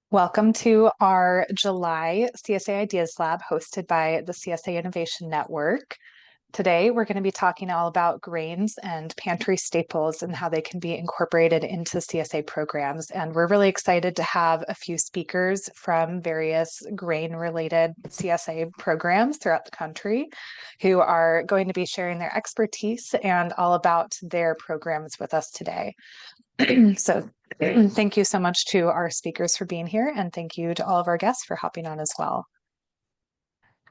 Welcome to our July CSA Ideas Lab hosted by the CSA Innovation Network. Today, we're going to be talking all about grains and pantry staples and how they can be incorporated into CSA programs. And we're really excited to have a few speakers from various grain-related CSA programs throughout the country who are going to be sharing their expertise and all about their programs with us today. So thank you so much to our speakers for being here, and thank you to all of our guests for hopping on as well.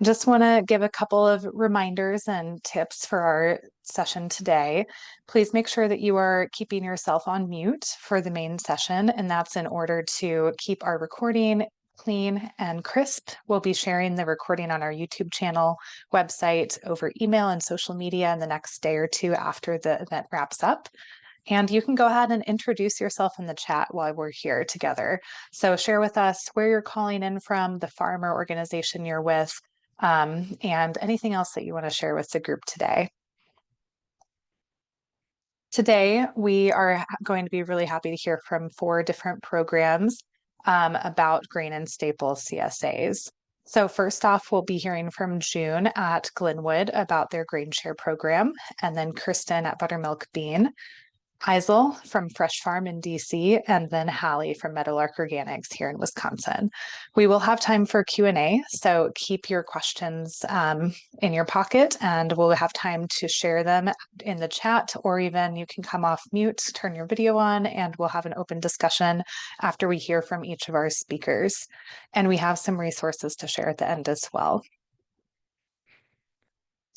Just want to give a couple of reminders and tips for our session today. Please make sure that you are keeping yourself on mute for the main session, and that's in order to keep our recording clean and crisp. We'll be sharing the recording on our YouTube channel, website, over email and social media in the next day or two after the event wraps up. And you can go ahead and introduce yourself in the chat while we're here together. So share with us where you're calling in from, the farm or organization you're with, and anything else that you want to share with the group today. Today, we are going to be really happy to hear from 4 different programs about grain and staples CSAs. So first off, we'll be hearing from June at Glynwood about their grain share program, and then Kristen at Buttermilk Bean, Eizel from FRESHFARM in DC, and then Halee from Meadowlark Organics here in Wisconsin. We will have time for Q&A, so keep your questions in your pocket, and we'll have time to share them in the chat, or even you can come off mute, turn your video on, and we'll have an open discussion after we hear from each of our speakers. And we have some resources to share at the end as well.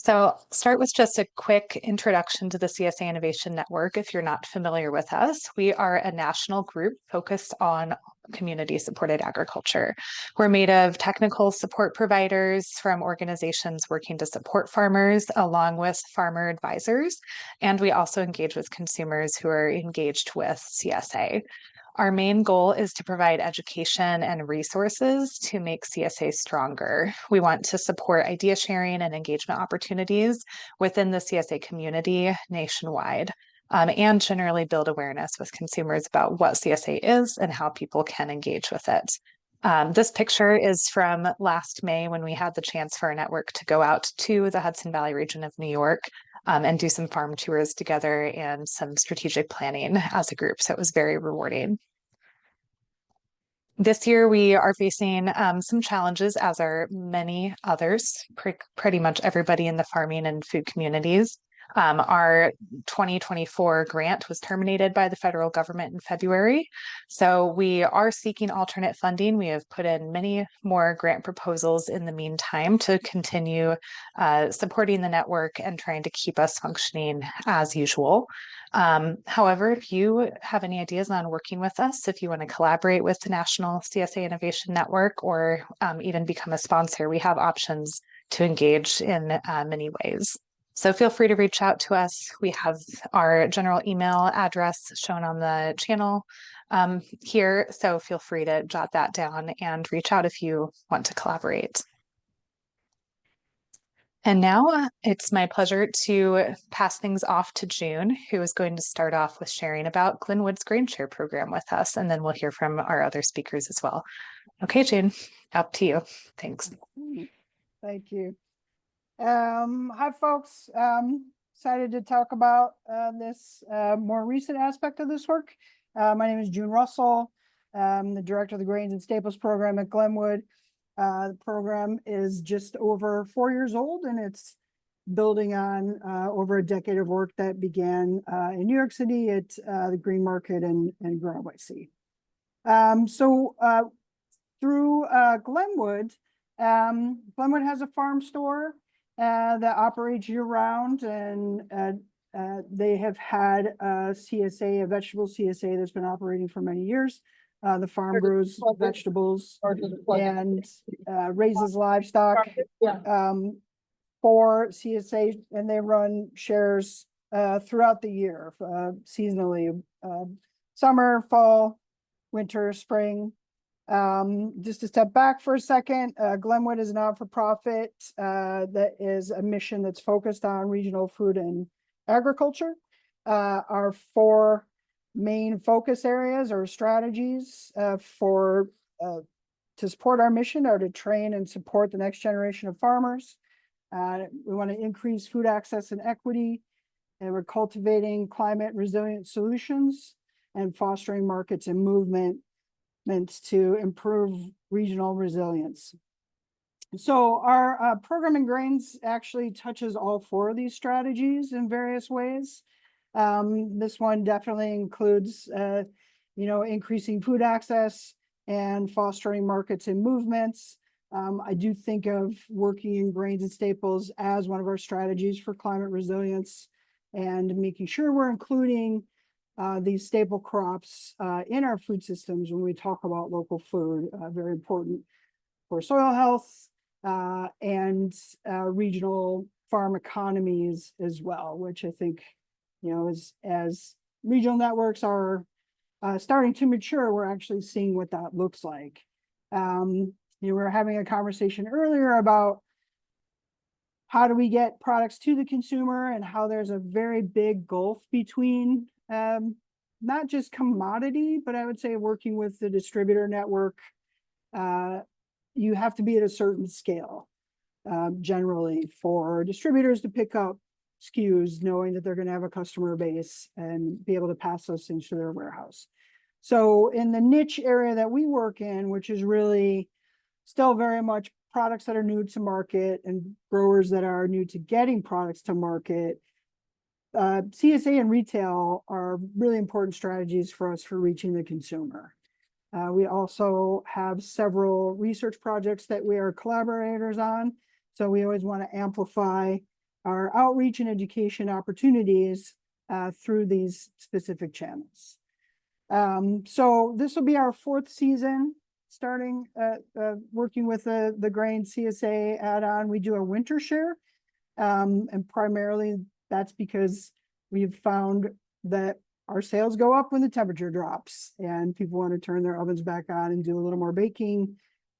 So I'll start with just a quick introduction to the CSA Innovation Network. If you're not familiar with us, we are a national group focused on community-supported agriculture. We're made of technical support providers from organizations working to support farmers, along with farmer advisors, and we also engage with consumers who are engaged with CSA. Our main goal is to provide education and resources to make CSA stronger. We want to support idea sharing and engagement opportunities within the CSA community nationwide, and generally build awareness with consumers about what CSA is and how people can engage with it. This picture is from last May when we had the chance for our network to go out to the Hudson Valley region of New York and do some farm tours together and some strategic planning as a group. So it was very rewarding. This year, we are facing some challenges, as are many others, pretty much everybody in the farming and food communities. Our 2024 grant was terminated by the federal government in February. So we are seeking alternate funding. We have put in many more grant proposals in the meantime to continue supporting the network and trying to keep us functioning as usual. However, if you have any ideas on working with us, if you want to collaborate with the National CSA Innovation Network or even become a sponsor, we have options to engage in many ways. So feel free to reach out to us. We have our general email address shown on the channel here, so feel free to jot that down and reach out if you want to collaborate. And now it's my pleasure to pass things off to June, who is going to start off with sharing about Glynwood's Grain Share program with us, and then we'll hear from our other speakers as well. Okay, June, up to you. Thanks. Thank you. Hi, folks. Excited to talk about this more recent aspect of this work. My name is June Russell. I'm the director of the Grains and Staples program at Glynwood. The program is just over 4 years old, and it's building on over a decade of work that began in New York City at the Green Market and Grow by Sea. Through Glynwood, Glynwood has a farm store that operates year-round, and they have had a CSA, a vegetable CSA that's been operating for many years. The farm grows vegetables and raises livestock for CSA, and they run shares throughout the year, seasonally, summer, fall, winter, spring. Just to step back for a second, Glynwood is a not-for-profit that is a mission that's focused on regional food and agriculture. Our 4 main focus areas or strategies for to support our mission are to train and support the next generation of farmers. We want to increase food access and equity, and we're cultivating climate resilient solutions and fostering markets and movements to improve regional resilience. So our program in grains actually touches all four of these strategies in various ways. This one definitely includes, increasing food access and fostering markets and movements. I do think of working in grains and staples as one of our strategies for climate resilience and making sure we're including these staple crops in our food systems when we talk about local food, very important for soil health and regional farm economies as well, which I think, as regional networks are starting to mature, we're actually seeing what that looks like. We were having a conversation earlier about how do we get products to the consumer and how there's a very big gulf between not just commodity, but I would say working with the distributor network. You have to be at a certain scale, generally, for distributors to pick up SKUs, knowing that they're going to have a customer base and be able to pass those things to their warehouse. So in the niche area that we work in, which is really still very much products that are new to market and growers that are new to getting products to market, CSA and retail are really important strategies for us for reaching the consumer. We also have several research projects that we are collaborators on. So we always want to amplify our outreach and education opportunities through these specific channels. So this will be our fourth season, starting working with the grain CSA add-on. We do a winter share, and primarily that's because we've found that our sales go up when the temperature drops and people want to turn their ovens back on and do a little more baking,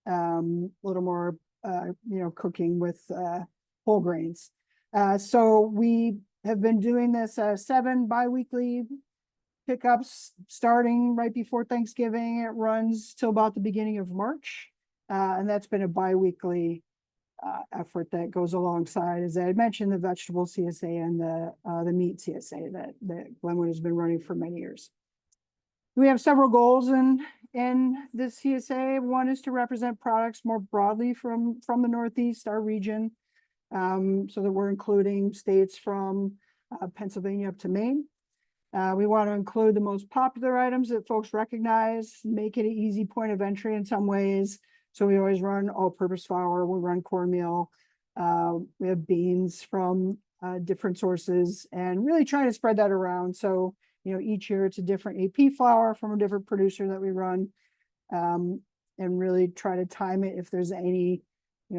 a little more, cooking with whole grains. So we have been doing this 7 biweekly pickups starting right before Thanksgiving. It runs till about the beginning of March. And that's been a biweekly effort that goes alongside, as I had mentioned, the vegetable CSA and the meat CSA that Glynwood has been running for many years. We have several goals in this CSA. One is to represent products more broadly from the Northeast, our region, so that we're including states from Pennsylvania up to Maine. We want to include the most popular items that folks recognize, make it an easy point of entry in some ways. So we always run all-purpose flour, we run cornmeal, we have beans from different sources, and really trying to spread that around. So, each year it's a different AP flour from a different producer that we run, and really try to time it if there's any,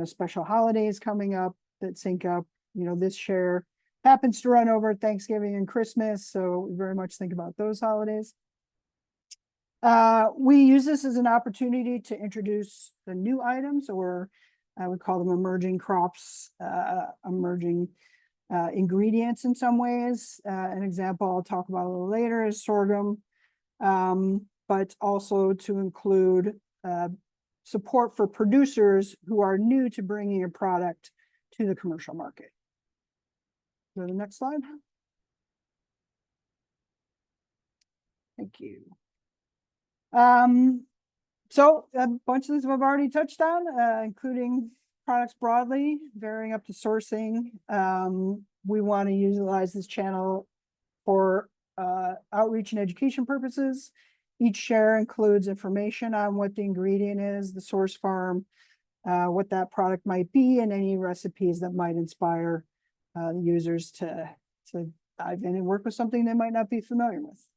special holidays coming up that sync up. This share happens to run over Thanksgiving and Christmas, so we very much think about those holidays. We use this as an opportunity to introduce the new items, or I would call them emerging crops, emerging ingredients in some ways. An example I'll talk about a little later is sorghum, but also to include support for producers who are new to bringing a product to the commercial market. Go to the next slide. Thank you. So a bunch of these I've already touched on, including products broadly, varying up to sourcing. We want to utilize this channel for outreach and education purposes. Each share includes information on what the ingredient is, the source farm, what that product might be, and any recipes that might inspire the users to dive in and work with something they might not be familiar with.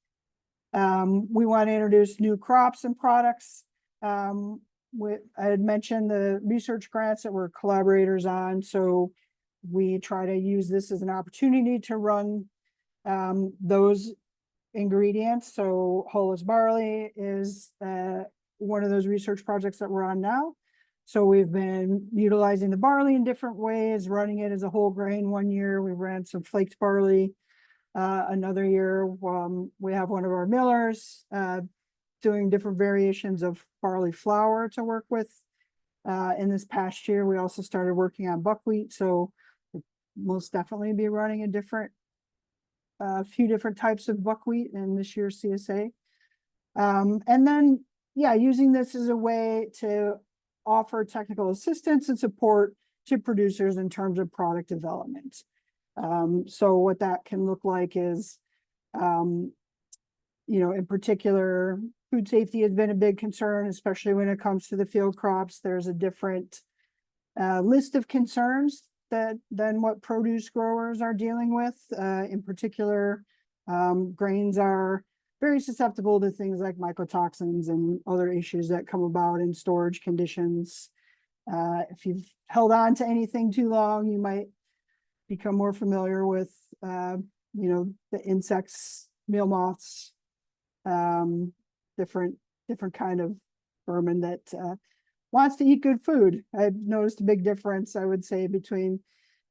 We want to introduce new crops and products. I had mentioned the research grants that we're collaborators on, so we try to use this as an opportunity to run those ingredients. So hulless barley is one of those research projects that we're on now. So we've been utilizing the barley in different ways, running it as a whole grain. One year we ran some flaked barley. Another year, we have one of our millers doing different variations of barley flour to work with. In this past year, we also started working on buckwheat, so we'll most definitely be running a few different types of buckwheat in this year's CSA. And then, yeah, using this as a way to offer technical assistance and support to producers in terms of product development. So what that can look like is, in particular, food safety has been a big concern, especially when it comes to the field crops. There's a different list of concerns than what produce growers are dealing with. In particular, grains are very susceptible to things like mycotoxins and other issues that come about in storage conditions. If you've held on to anything too long, you might become more familiar with, the insects, meal moths, different kind of vermin that wants to eat good food. I've noticed a big difference, I would say, between,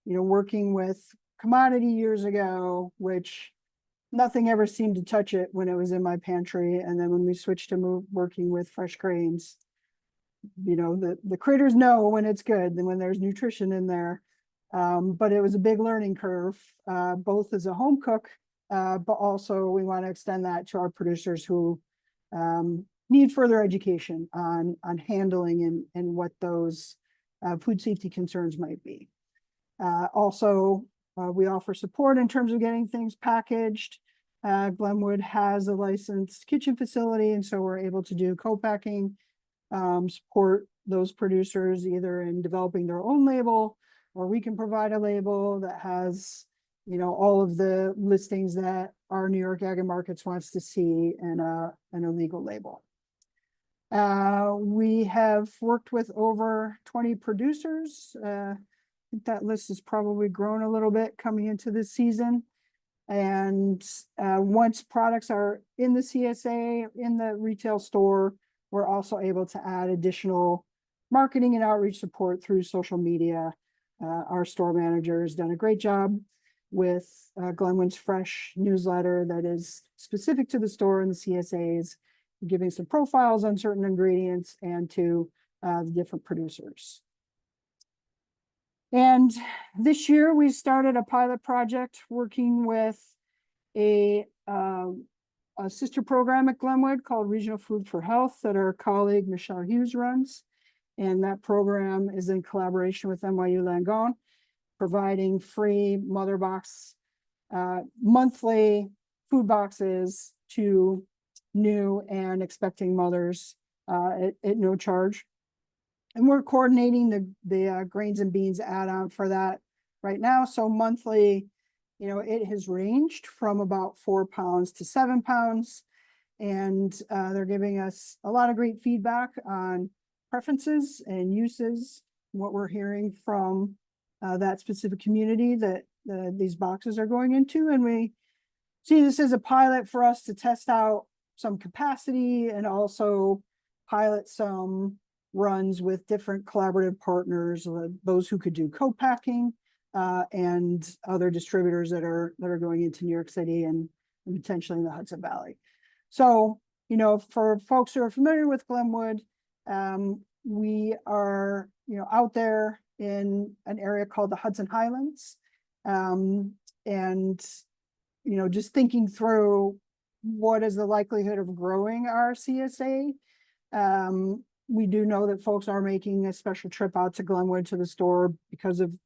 working with commodity years ago, which nothing ever seemed to touch it when it was in my pantry. And then when we switched to working with fresh grains, the critters know when it's good and when there's nutrition in there. But it was a big learning curve, both as a home cook, but also we want to extend that to our producers who need further education on handling and what those food safety concerns might be. Also, we offer support in terms of getting things packaged. Glynwood has a licensed kitchen facility, and so we're able to do co-packing, support those producers either in developing their own label, or we can provide a label that has, all of the listings that our New York Ag and Markets wants to see in a legal label. We have worked with over 20 producers. I think that list has probably grown a little bit coming into this season. And once products are in the CSA, in the retail store, we're also able to add additional marketing and outreach support through social media. Our store manager has done a great job with Glynwood's Fresh newsletter that is specific to the store and the CSAs, giving some profiles on certain ingredients and to the different producers. And this year we started a pilot project working with a sister program at Glynwood called Regional Food for Health that our colleague Michelle Hughes runs. And that program is in collaboration with NYU Langone, providing free mother box, monthly food boxes to new and expecting mothers at no charge. And we're coordinating the grains and beans add-on for that right now. So monthly, it has ranged from about 4 pounds to 7 pounds. And they're giving us a lot of great feedback on preferences and uses, what we're hearing from that specific community that these boxes are going into. And we see this as a pilot for us to test out some capacity and also pilot some runs with different collaborative partners, those who could do co-packing and other distributors that are going into New York City and potentially in the Hudson Valley. So, for folks who are familiar with Glynwood, we are, out there in an area called the Hudson Highlands. And, just thinking through what is the likelihood of growing our CSA. We do know that folks are making a special trip out to Glynwood to the store because of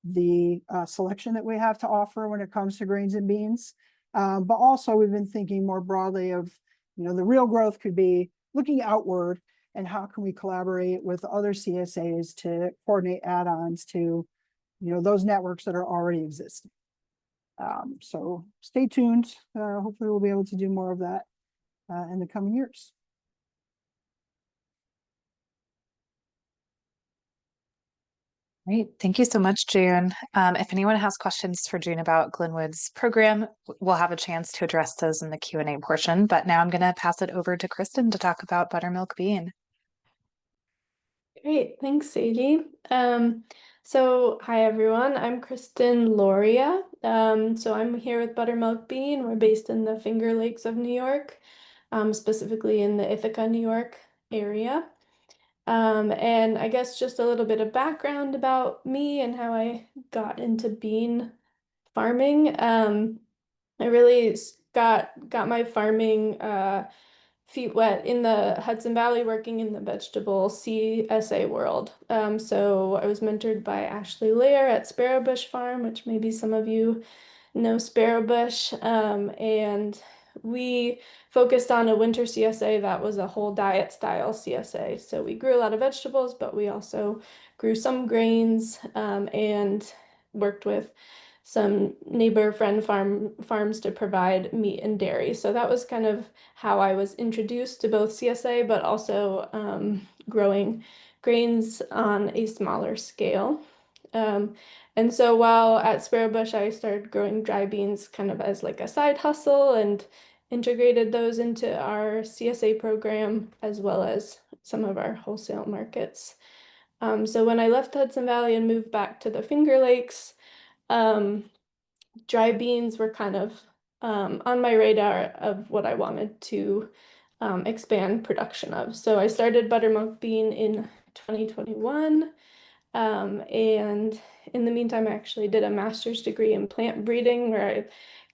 the selection that we have to offer when it comes to grains and beans. But also we've been thinking more broadly of, the real growth could be looking outward and how can we collaborate with other CSAs to coordinate add-ons to, those networks that are already existing. So stay tuned. Hopefully we'll be able to do more of that in the coming years. Great. Thank you so much, June. If anyone has questions for June about Glynwood's program, we'll have a chance to address those in the Q&A portion. But now I'm going to pass it over to Kristen to talk about Buttermilk Bean. Great. Thanks, Sadie. So hi, everyone. I'm Kristen Loria. So I'm here with Buttermilk Bean. We're based in the Finger Lakes of New York. specifically in the Ithaca, New York area. And I guess just a little bit of background about me and how I got into bean farming. I really got my farming feet wet in the Hudson Valley working in the vegetable CSA world. So I was mentored by Ashley Lair at Sparrowbush Farm, which maybe some of you know Sparrowbush. And we focused on a winter CSA that was a whole diet style CSA. So we grew a lot of vegetables, but we also grew some grains and worked with some neighbor friend farms to provide meat and dairy. So that was kind of how I was introduced to both CSA, but also growing grains on a smaller scale. And so while at Sparrowbush, I started growing dry beans kind of as like a side hustle and integrated those into our CSA program as well as some of our wholesale markets. So when I left Hudson Valley and moved back to the Finger Lakes, dry beans were kind of on my radar of what I wanted to expand production of. So I started Buttermilk Bean in 2021. And in the meantime, I actually did a master's degree in plant breeding where I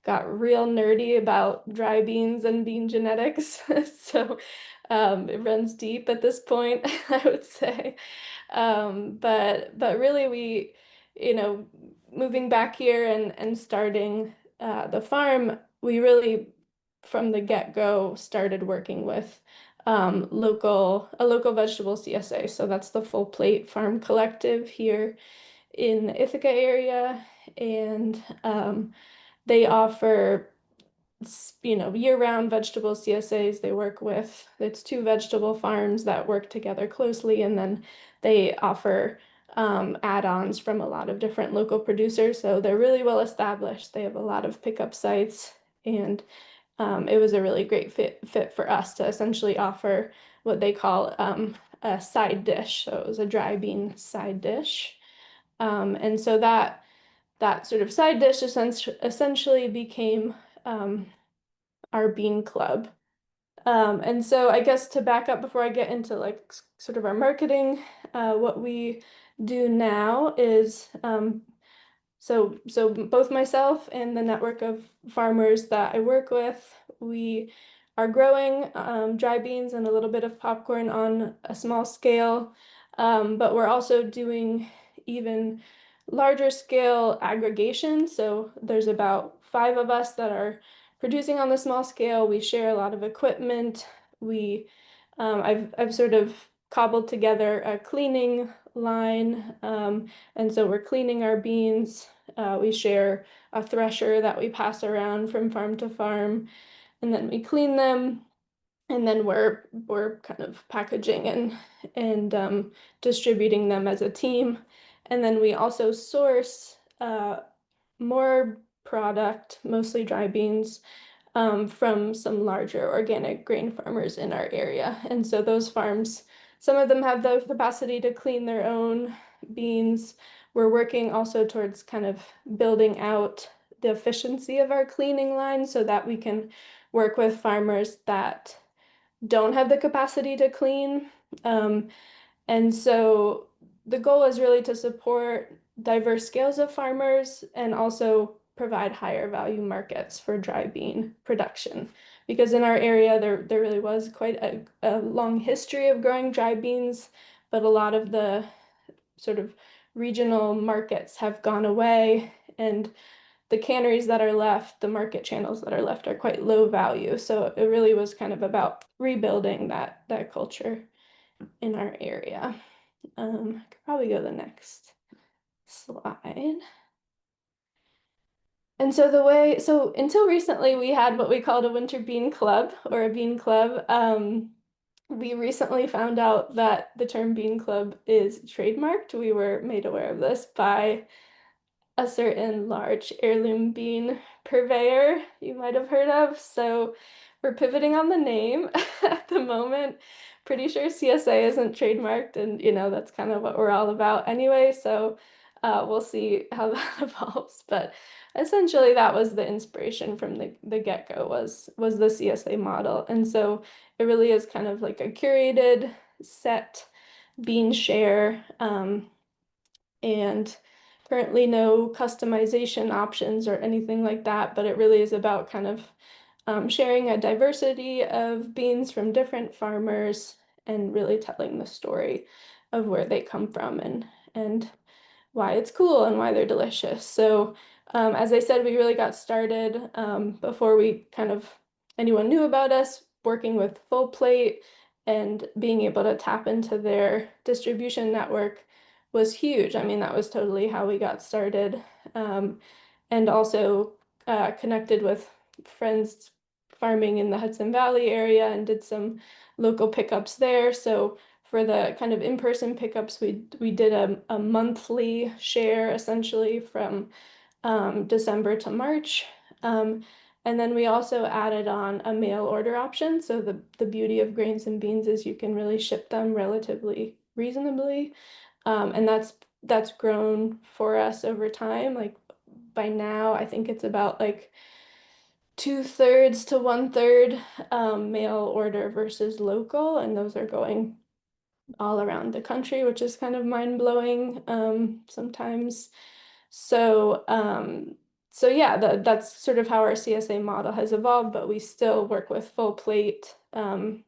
got real nerdy about dry beans and bean genetics. So it runs deep at this point, I would say. But really we, moving back here and starting the farm, we really from the get-go started working with a local vegetable CSA. So that's the Full Plate Farm Collective here in the Ithaca area. And they offer, year-round vegetable CSAs. They work with, it's 2 vegetable farms that work together closely, and then they offer add-ons from a lot of different local producers. So they're really well established. They have a lot of pickup sites, and it was a really great fit for us to essentially offer what they call a side dish. So it was a dry bean side dish. And so that sort of side dish essentially became our bean club. And so I guess to back up before I get into like sort of our marketing, what we do now is so both myself and the network of farmers that I work with, we are growing dry beans and a little bit of popcorn on a small scale, but we're also doing even larger scale aggregation. So there's about 5 of us that are producing on the small scale. We share a lot of equipment. I've sort of cobbled together a cleaning line, and so we're cleaning our beans. We share a thresher that we pass around from farm to farm, and then we clean them, and then we're kind of packaging and distributing them as a team. And then we also source more product, mostly dry beans, from some larger organic grain farmers in our area. And so those farms, some of them have the capacity to clean their own beans. We're working also towards kind of building out the efficiency of our cleaning line so that we can work with farmers that don't have the capacity to clean. And so the goal is really to support diverse scales of farmers and also provide higher value markets for dry bean production. Because in our area, there really was quite a long history of growing dry beans, but a lot of the sort of regional markets have gone away, and the canneries that are left, the market channels that are left are quite low value. So it really was kind of about rebuilding that culture in our area. I could probably go to the next slide. And so until recently, we had what we called a winter bean club or a bean club. We recently found out that the term bean club is trademarked. We were made aware of this by a certain large heirloom bean purveyor you might have heard of. So we're pivoting on the name at the moment. Pretty sure CSA isn't trademarked, and that's kind of what we're all about anyway. So We'll see how that evolves, but essentially that was the inspiration from the get-go was the CSA model. And so it really is kind of like a curated set bean share, and currently no customization options or anything like that, but it really is about kind of sharing a diversity of beans from different farmers and really telling the story of where they come from and why it's cool and why they're delicious. So as I said, we really got started before we kind of anyone knew about us, working with Full Plate and being able to tap into their distribution network was huge. I mean, that was totally how we got started. And also connected with friends farming in the Hudson Valley area and did some local pickups there. So for the kind of in-person pickups, we did a monthly share essentially from December to March. And then we also added on a mail order option. So the beauty of grains and beans is you can really ship them relatively reasonably. And that's grown for us over time. Like by now, I think it's about like 2/3 to 1/3 mail order versus local, and those are going all around the country, which is kind of mind-blowing sometimes. So so yeah, that's sort of how our CSA model has evolved, but we still work with Full Plate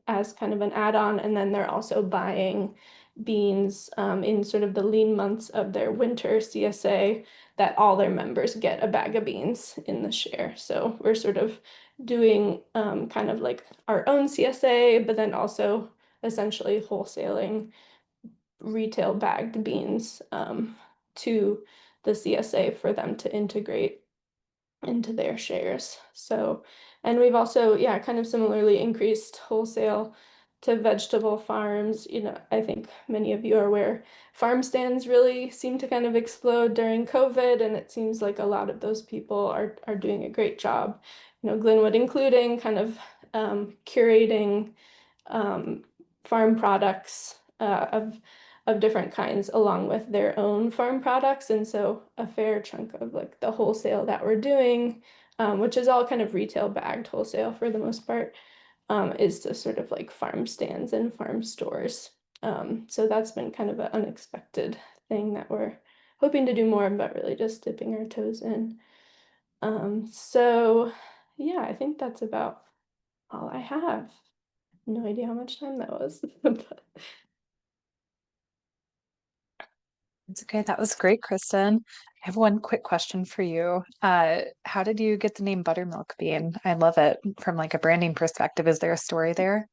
as kind of an add-on, and then they're also buying beans in sort of the lean months of their winter CSA that all their members get a bag of beans in the share. So we're sort of doing kind of like our own CSA, but then also essentially wholesaling retail bagged beans to the CSA for them to integrate into their shares. So, and we've also, yeah, kind of similarly increased wholesale to vegetable farms. You know, I think many of you are aware farm stands really seem to kind of explode during COVID, and it seems like a lot of those people are doing a great job, you know, Glynwood including kind of curating farm products of different kinds along with their own farm products. And so a fair chunk of like the wholesale that we're doing, which is all kind of retail bagged wholesale for the most part, is to sort of like farm stands and farm stores. So that's been kind of an unexpected thing that we're hoping to do more, but really just dipping our toes in. So yeah, I think that's about all I have. No idea how much time that was. But It's okay. That was great, Kristen. I have one quick question for you. How did you get the name Buttermilk Bean? I love it from like a branding perspective. Is there a story there?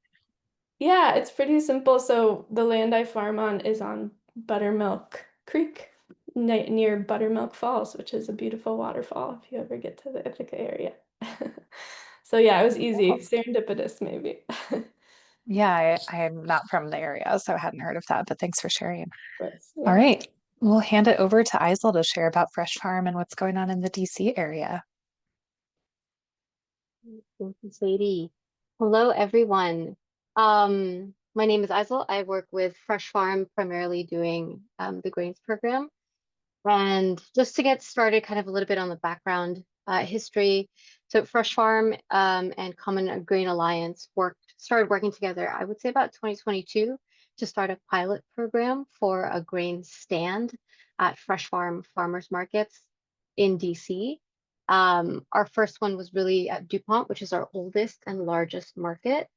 yeah, it's pretty simple. So the land I farm on is on Buttermilk Creek near Buttermilk Falls, which is a beautiful waterfall if you ever get to the Ithaca area. So yeah, it was easy, serendipitous maybe. Yeah, I'm not from the area, so I hadn't heard of that, but thanks for sharing. But All yeah. right, we'll hand it over to Eizel to share about Fresh Farm and what's going on in the DC area. Thank you, Sadie. Hello, everyone. My name is Eizel. I work with Fresh Farm, primarily doing the grains program. And just to get started, kind of a little bit on the background history. So Fresh Farm and Common Grain Alliance started working together, I would say about 2022, to start a pilot program for a grain stand at Fresh Farm farmers markets in DC. Our first one was really at DuPont, which is our oldest and largest market.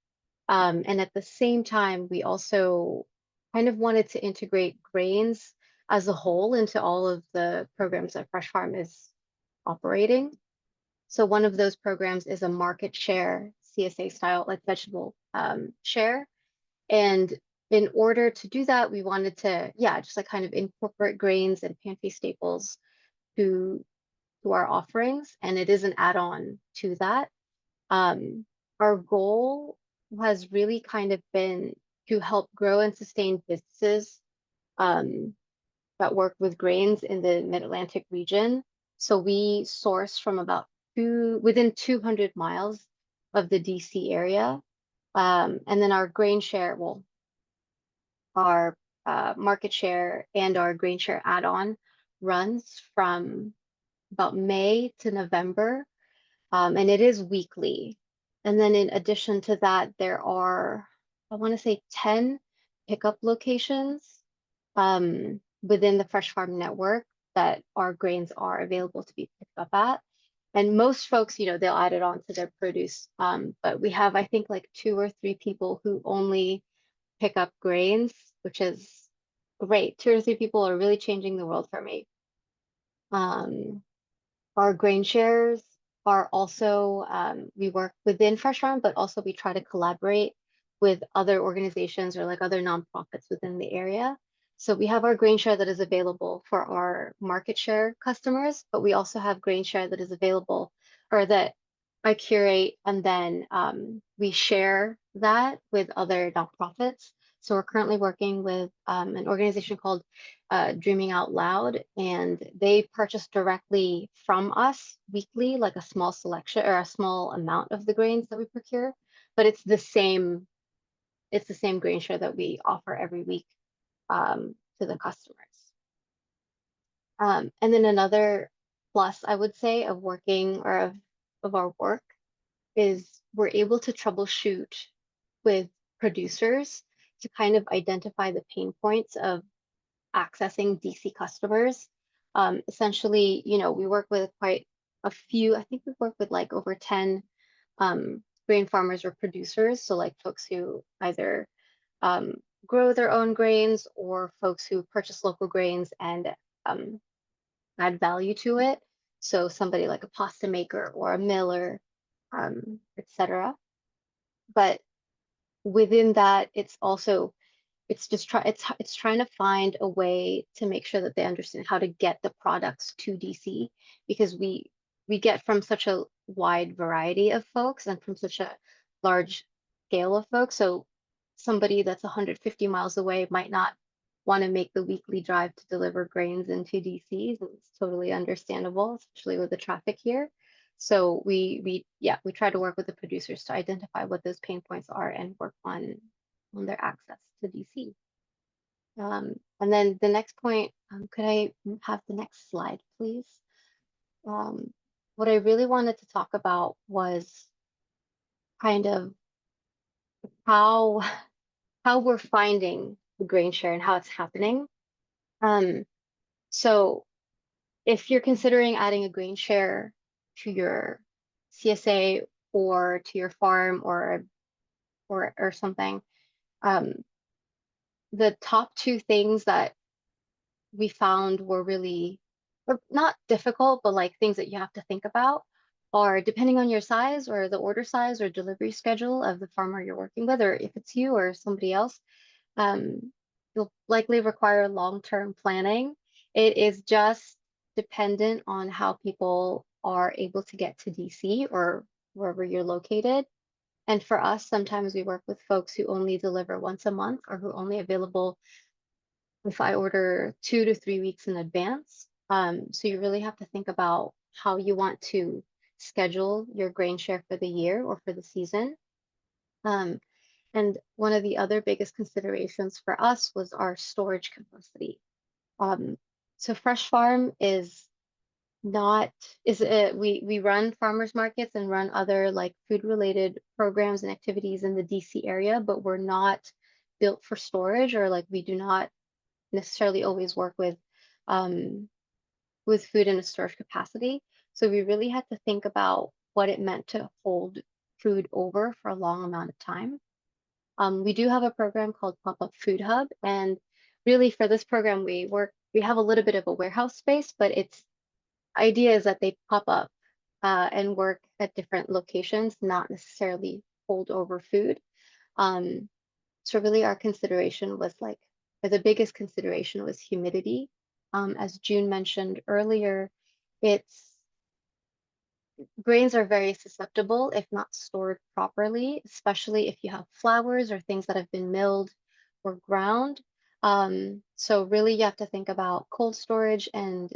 And at the same time, we also kind of wanted to integrate grains as a whole into all of the programs that Fresh Farm is operating. So one of those programs is a market share CSA style, like vegetable share. And in order to do that, we wanted to, yeah, just like kind of incorporate grains and pantry staples to our offerings, and it is an add-on to that. Our goal has really kind of been to help grow and sustain businesses that work with grains in the Mid-Atlantic region. So we source from about within 200 miles of the DC area. And then our grain share, well, our market share and our grain share add-on runs from about May to November, and it is weekly. And then in addition to that, there are, I want to say 10 pickup locations within the FRESHFARM network that our grains are available to be picked up at. And most folks, you know, they'll add it on to their produce. But we have, I think, like 2 or 3 people who only pick up grains, which is great. 2 or 3 people are really changing the world for me. Our grain shares are also, we work within FRESHFARM, but also we try to collaborate with other organizations or like other nonprofits within the area. So we have our grain share that is available for our market share customers, but we also have grain share that is available or that I curate, and then we share that with other nonprofits. So we're currently working with an organization called Dreaming Out Loud, and they purchase directly from us weekly, like a small selection or a small amount of the grains that we procure, but it's the same grain share that we offer every week to the customers. And then another plus I would say of working or of our work is we're able to troubleshoot with producers to kind of identify the pain points of accessing DC customers. Essentially, you know, we work with quite a few, I think we work with like over 10 grain farmers or producers. So like folks who either grow their own grains or folks who purchase local grains and add value to it. So somebody like a pasta maker or a miller, etc. But within that, it's also it's trying to find a way to make sure that they understand how to get the products to DC, because we get from such a wide variety of folks and from such a large scale of folks. So somebody that's 150 miles away might not want to make the weekly drive to deliver grains into DCs, and it's totally understandable, especially with the traffic here. So we try to work with the producers to identify what those pain points are and work on their access to DC. And then the next point, could I have the next slide, please? What I really wanted to talk about was kind of how we're finding the grain share and how it's happening. So if you're considering adding a grain share to your CSA or to your farm or something, the top 2 things that we found were really not difficult, but like things that you have to think about are, depending on your size or the order size or delivery schedule of the farmer you're working with, or if it's you or somebody else, you'll likely require long-term planning. It is just dependent on how people are able to get to DC or wherever you're located. And for us, sometimes we work with folks who only deliver once a month or who only available if I order 2 to 3 weeks in advance. So you really have to think about how you want to schedule your grain share for the year or for the season. And one of the other biggest considerations for us was our storage capacity. So FRESHFARM we run farmers markets and run other like food related programs and activities in the DC area, but we're not built for storage, or like we do not necessarily always work with food in a storage capacity. So we really had to think about what it meant to hold food over for a long amount of time. We do have a program called Pop-Up Food Hub, and really for this program we have a little bit of a warehouse space, but its idea is that they pop up and work at different locations, not necessarily hold over food. So really our consideration was like, or the biggest consideration was humidity. As June mentioned earlier, grains are very susceptible if not stored properly, especially if you have flours or things that have been milled or ground. So really you have to think about cold storage and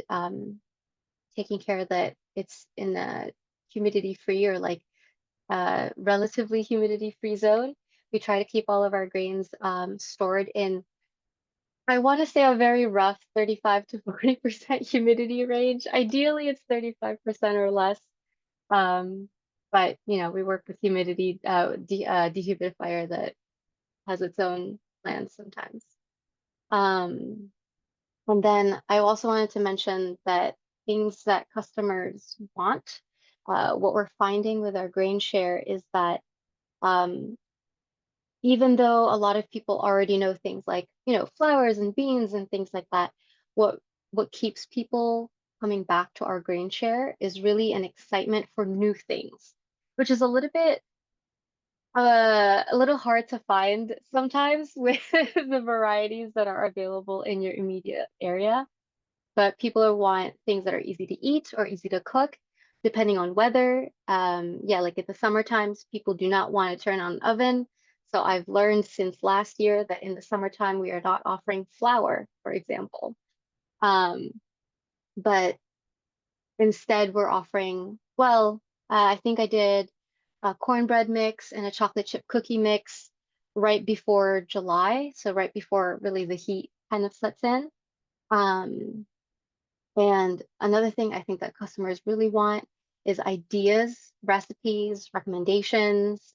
taking care that it's in a humidity free or like relatively humidity free zone. We try to keep all of our grains stored in I want to say a very rough 35 to 40% humidity range. Ideally, it's 35% or less. But we work with humidity dehumidifier that has its own plans sometimes. And then I also wanted to mention that things that customers want, what we're finding with our grain share is that even though a lot of people already know things like, flowers and beans and things like that, what keeps people coming back to our grain share is really an excitement for new things, which is a little hard to find sometimes with the varieties that are available in your immediate area. But people want things that are easy to eat or easy to cook, depending on weather. Yeah, like in the summer times, people do not want to turn on an oven. So I've learned since last year that in the summertime, we are not offering flour, for example. But instead, we're offering, well, I think I did a cornbread mix and a chocolate chip cookie mix right before July. So right before really the heat kind of sets in. And another thing I think that customers really want is ideas, recipes, recommendations,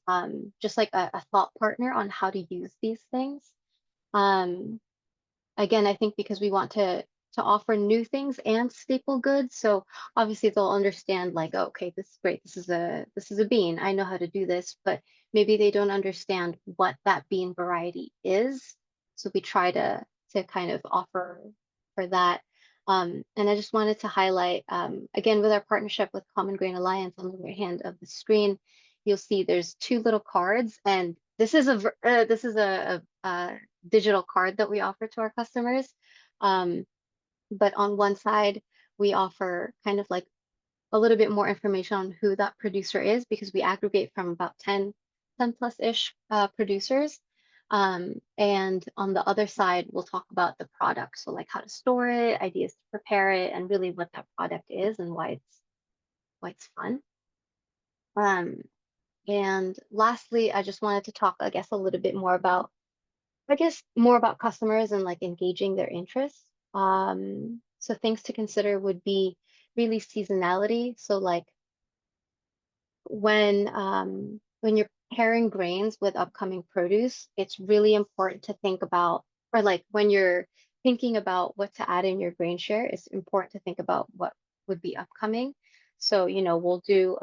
just like a thought partner on how to use these things. Again, I think because we want to offer new things and staple goods, so obviously they'll understand like, oh, okay, this is great. This is a bean. I know how to do this, but maybe they don't understand what that bean variety is. So we try to kind of offer for that. And I just wanted to highlight, again, with our partnership with Common Grain Alliance on the right hand of the screen, you'll see there's two little cards, and this is a digital card that we offer to our customers. But on one side, we offer kind of like a little bit more information on who that producer is, because we aggregate from about 10 plus-ish producers. And on the other side, we'll talk about the product. So like how to store it, ideas to prepare it, and really what that product is and why it's fun. And lastly, I just wanted to talk, I guess, a little bit more about, customers and like engaging their interests. So things to consider would be really seasonality. So like when you're pairing grains with upcoming produce, it's really important to think about, or like when you're thinking about what to add in your grain share, it's important to think about what would be upcoming. So, we'll do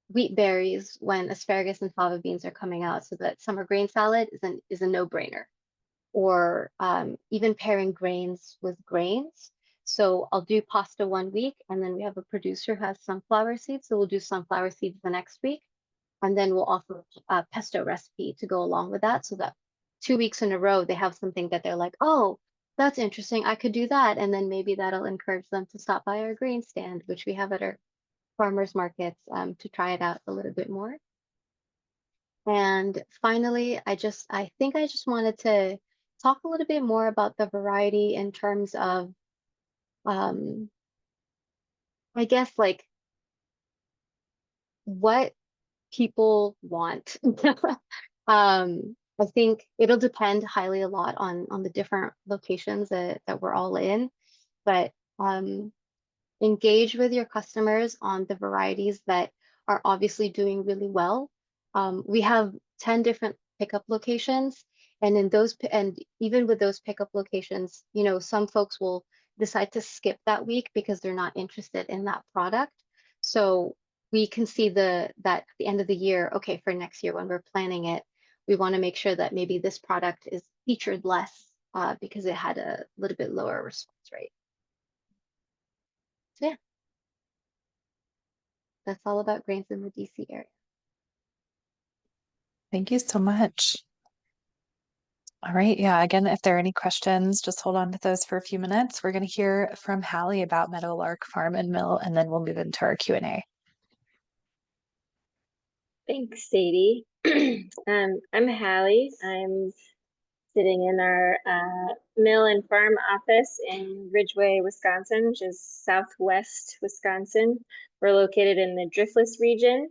wheat berries when asparagus and fava beans are coming out, so that summer grain salad is a no-brainer. Or even pairing grains with grains. So I'll do pasta one week, and then we have a producer who has sunflower seeds, so we'll do sunflower seeds the next week. And then we'll offer a pesto recipe to go along with that, so that 2 weeks in a row, they have something that they're like, oh, that's interesting, I could do that. And then maybe that'll encourage them to stop by our grain stand, which we have at our farmers markets, to try it out a little bit more. And finally, I think I just wanted to talk a little bit more about the variety in terms of, I guess, like what people want. I think it'll depend highly a lot on the different locations that we're all in, but engage with your customers on the varieties that are obviously doing really well. We have 10 different pickup locations, and even with those pickup locations, some folks will decide to skip that week because they're not interested in that product. So we can see that at the end of the year, okay, for next year when we're planning it, we want to make sure that maybe this product is featured less because it had a little bit lower response rate. So yeah, that's all about grains in the DC area. Thank you so much. All right. Yeah. Again, if there are any questions, just hold on to those for a few minutes. We're going to hear from Halee about Meadowlark Farm and Mill, and then we'll move into our Q&A. Thanks, Sadie. I'm Halee. I'm sitting in our mill and farm office in Ridgeway, Wisconsin, which is southwest Wisconsin. We're located in the Driftless region,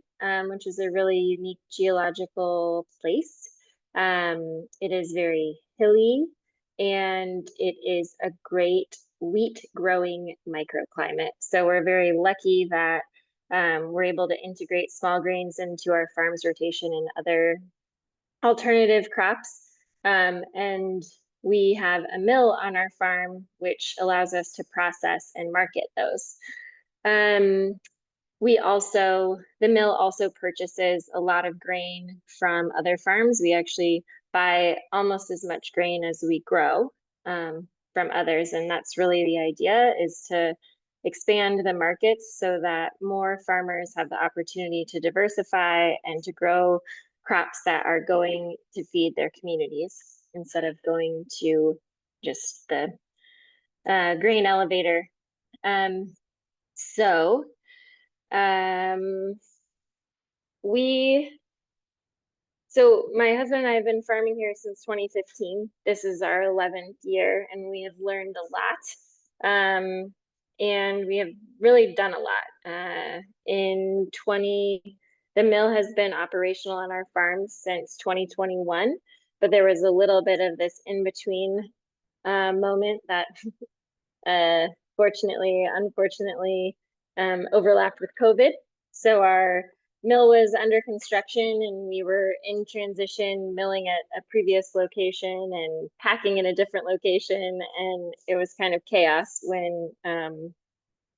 which is a really unique geological place. It is very hilly, and it is a great wheat growing microclimate. So we're very lucky that we're able to integrate small grains into our farm's rotation and other alternative crops. And we have a mill on our farm, which allows us to process and market those. The mill also purchases a lot of grain from other farms. We actually buy almost as much grain as we grow from others. And that's really the idea, is to expand the markets so that more farmers have the opportunity to diversify and to grow crops that are going to feed their communities instead of going to just the grain elevator. So my husband and I have been farming here since 2015. This is our 11th year, and we have learned a lot. And we have really done a lot. The mill has been operational on our farm since 2021, but there was a little bit of this in-between moment that unfortunately overlapped with COVID. So our mill was under construction and we were in transition, milling at a previous location and packing in a different location. And it was kind of chaos when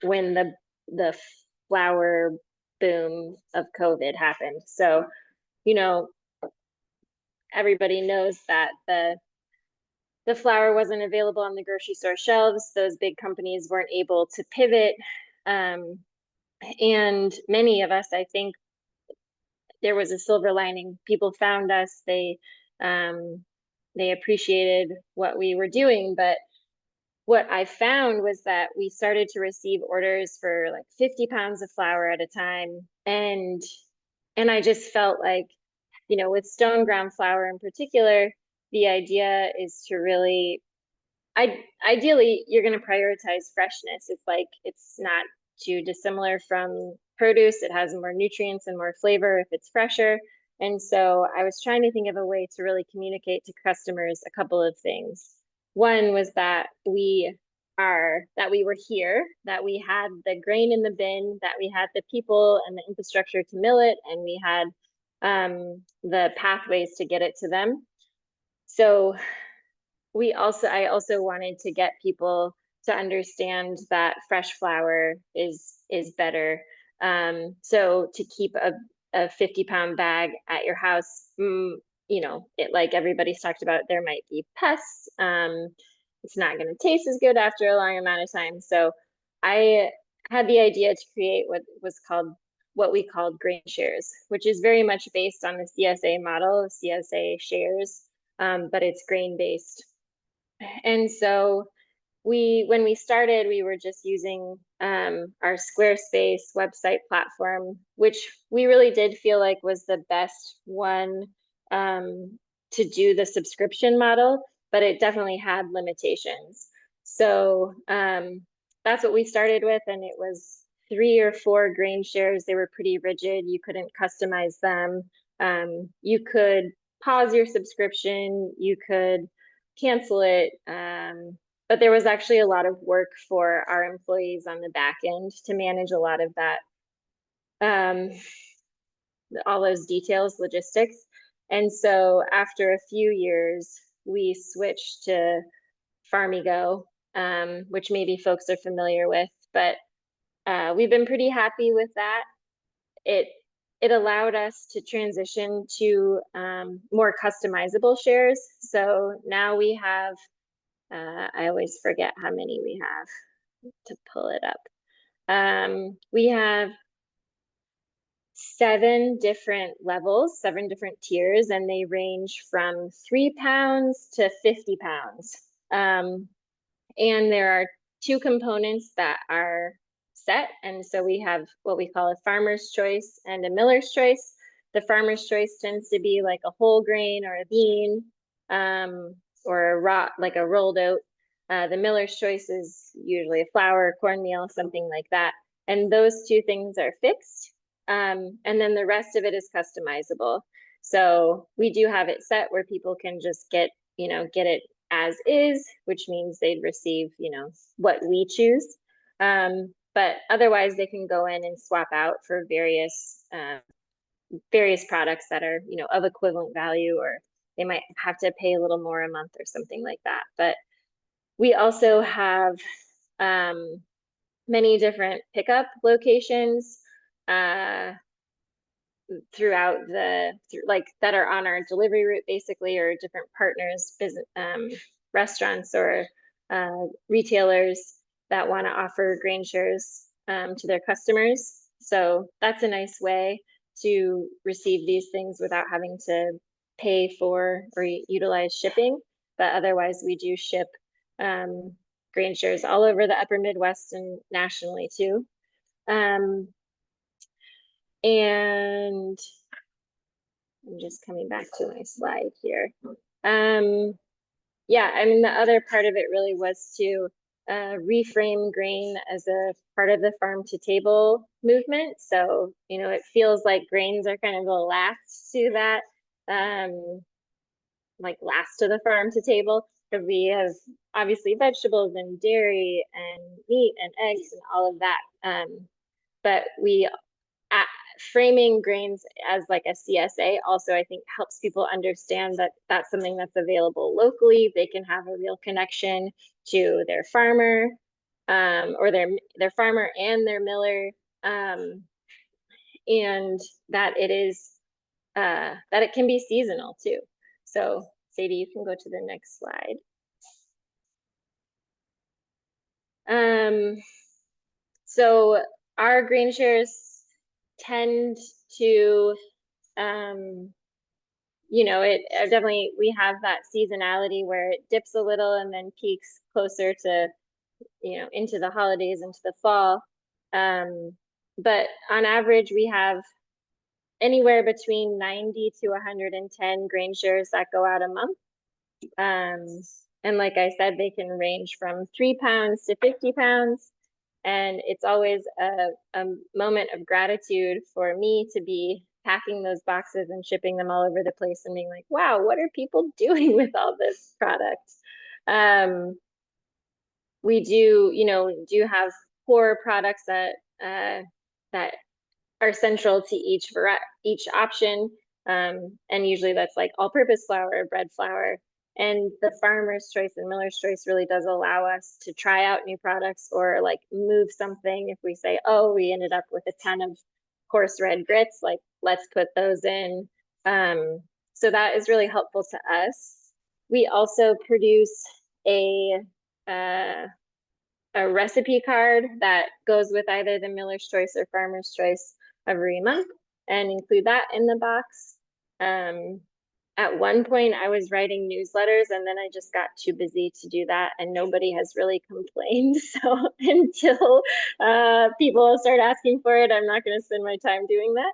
the flower boom of COVID happened. So, everybody knows that the flour wasn't available on the grocery store shelves. Those big companies weren't able to pivot. And many of us, I think, there was a silver lining. People found us, they appreciated what we were doing. But what I found was that we started to receive orders for like 50 pounds of flour at a time. And I just felt like, with stone ground flour in particular, the idea is to really, ideally, you're going to prioritize freshness. It's not too dissimilar from produce. It has more nutrients and more flavor if it's fresher. And so I was trying to think of a way to really communicate to customers a couple of things. One was that we were here, that we had the grain in the bin, that we had the people and the infrastructure to mill it, and we had the pathways to get it to them. So I also wanted to get people to understand that fresh flour is better. So to keep a 50-pound bag at your house, it, like everybody's talked about, there might be pests. It's not going to taste as good after a long amount of time. So I had the idea to create what we called grain shares, which is very much based on the CSA model of CSA shares, but it's grain based. And so when we started, we were just using our Squarespace website platform, which we really did feel like was the best one to do the subscription model, but it definitely had limitations. So that's what we started with, and it was 3 or 4 grain shares. They were pretty rigid. You couldn't customize them. You could pause your subscription. You could cancel it. But there was actually a lot of work for our employees on the back end to manage a lot of that, all those details, logistics. And so after a few years, we switched to Farmigo, which maybe folks are familiar with, but we've been pretty happy with that. It allowed us to transition to more customizable shares. So now we have, I always forget how many we have to pull it up. We have 7 different levels, 7 different tiers, and they range from 3 pounds to 50 pounds. And there are 2 components that are set. And so we have what we call a farmer's choice and a miller's choice. The farmer's choice tends to be like a whole grain or a bean, or a raw, like a rolled oat. The miller's choice is usually a flour, cornmeal, something like that. And those 2 things are fixed. And then the rest of it is customizable. So we do have it set where people can just get it as is, which means they'd receive, you know, what we choose. But otherwise they can go in and swap out for various products that are, you know, of equivalent value, or they might have to pay a little more a month or something like that. But we also have many different pickup locations throughout like that are on our delivery route basically, or different partners, business, restaurants or retailers that want to offer grain shares to their customers. So that's a nice way to receive these things without having to pay for or utilize shipping. But otherwise we do ship grain shares all over the upper Midwest and nationally too. And I'm just coming back to my slide here. Yeah, I mean, the other part of it really was to reframe grain as a part of the farm to table movement. So, you know, it feels like grains are kind of the last to that, like last to the farm to table, because we have obviously vegetables and dairy and meat and eggs and all of that. But we framing grains as like a CSA also, I think, helps people understand that that's something that's available locally. They can have a real connection to their farmer, or their farmer and their miller, and that it is that it can be seasonal too. So Sadie, you can go to the next slide. So our grain shares tend to, you know, it definitely, we have that seasonality where it dips a little and then peaks closer to, you know, into the holidays, into the fall. But on average, we have anywhere between 90 to 110 grain shares that go out a month. And like I said, they can range from 3 pounds to 50 pounds. And it's always a moment of gratitude for me to be packing those boxes and shipping them all over the place and being like, wow, what are people doing with all this product? We do, you know, do have core products that that are central to each option. And usually that's like all-purpose flour, bread flour. And the farmer's choice and miller's choice really does allow us to try out new products, or like move something. If we say, oh, we ended up with a ton of coarse red grits, like let's put those in. So that is really helpful to us. We also produce a recipe card that goes with either the miller's choice or farmer's choice every month, and include that in the box. At one point I was writing newsletters, and then I just got too busy to do that, and nobody has really complained. So until people start asking for it, I'm not going to spend my time doing that.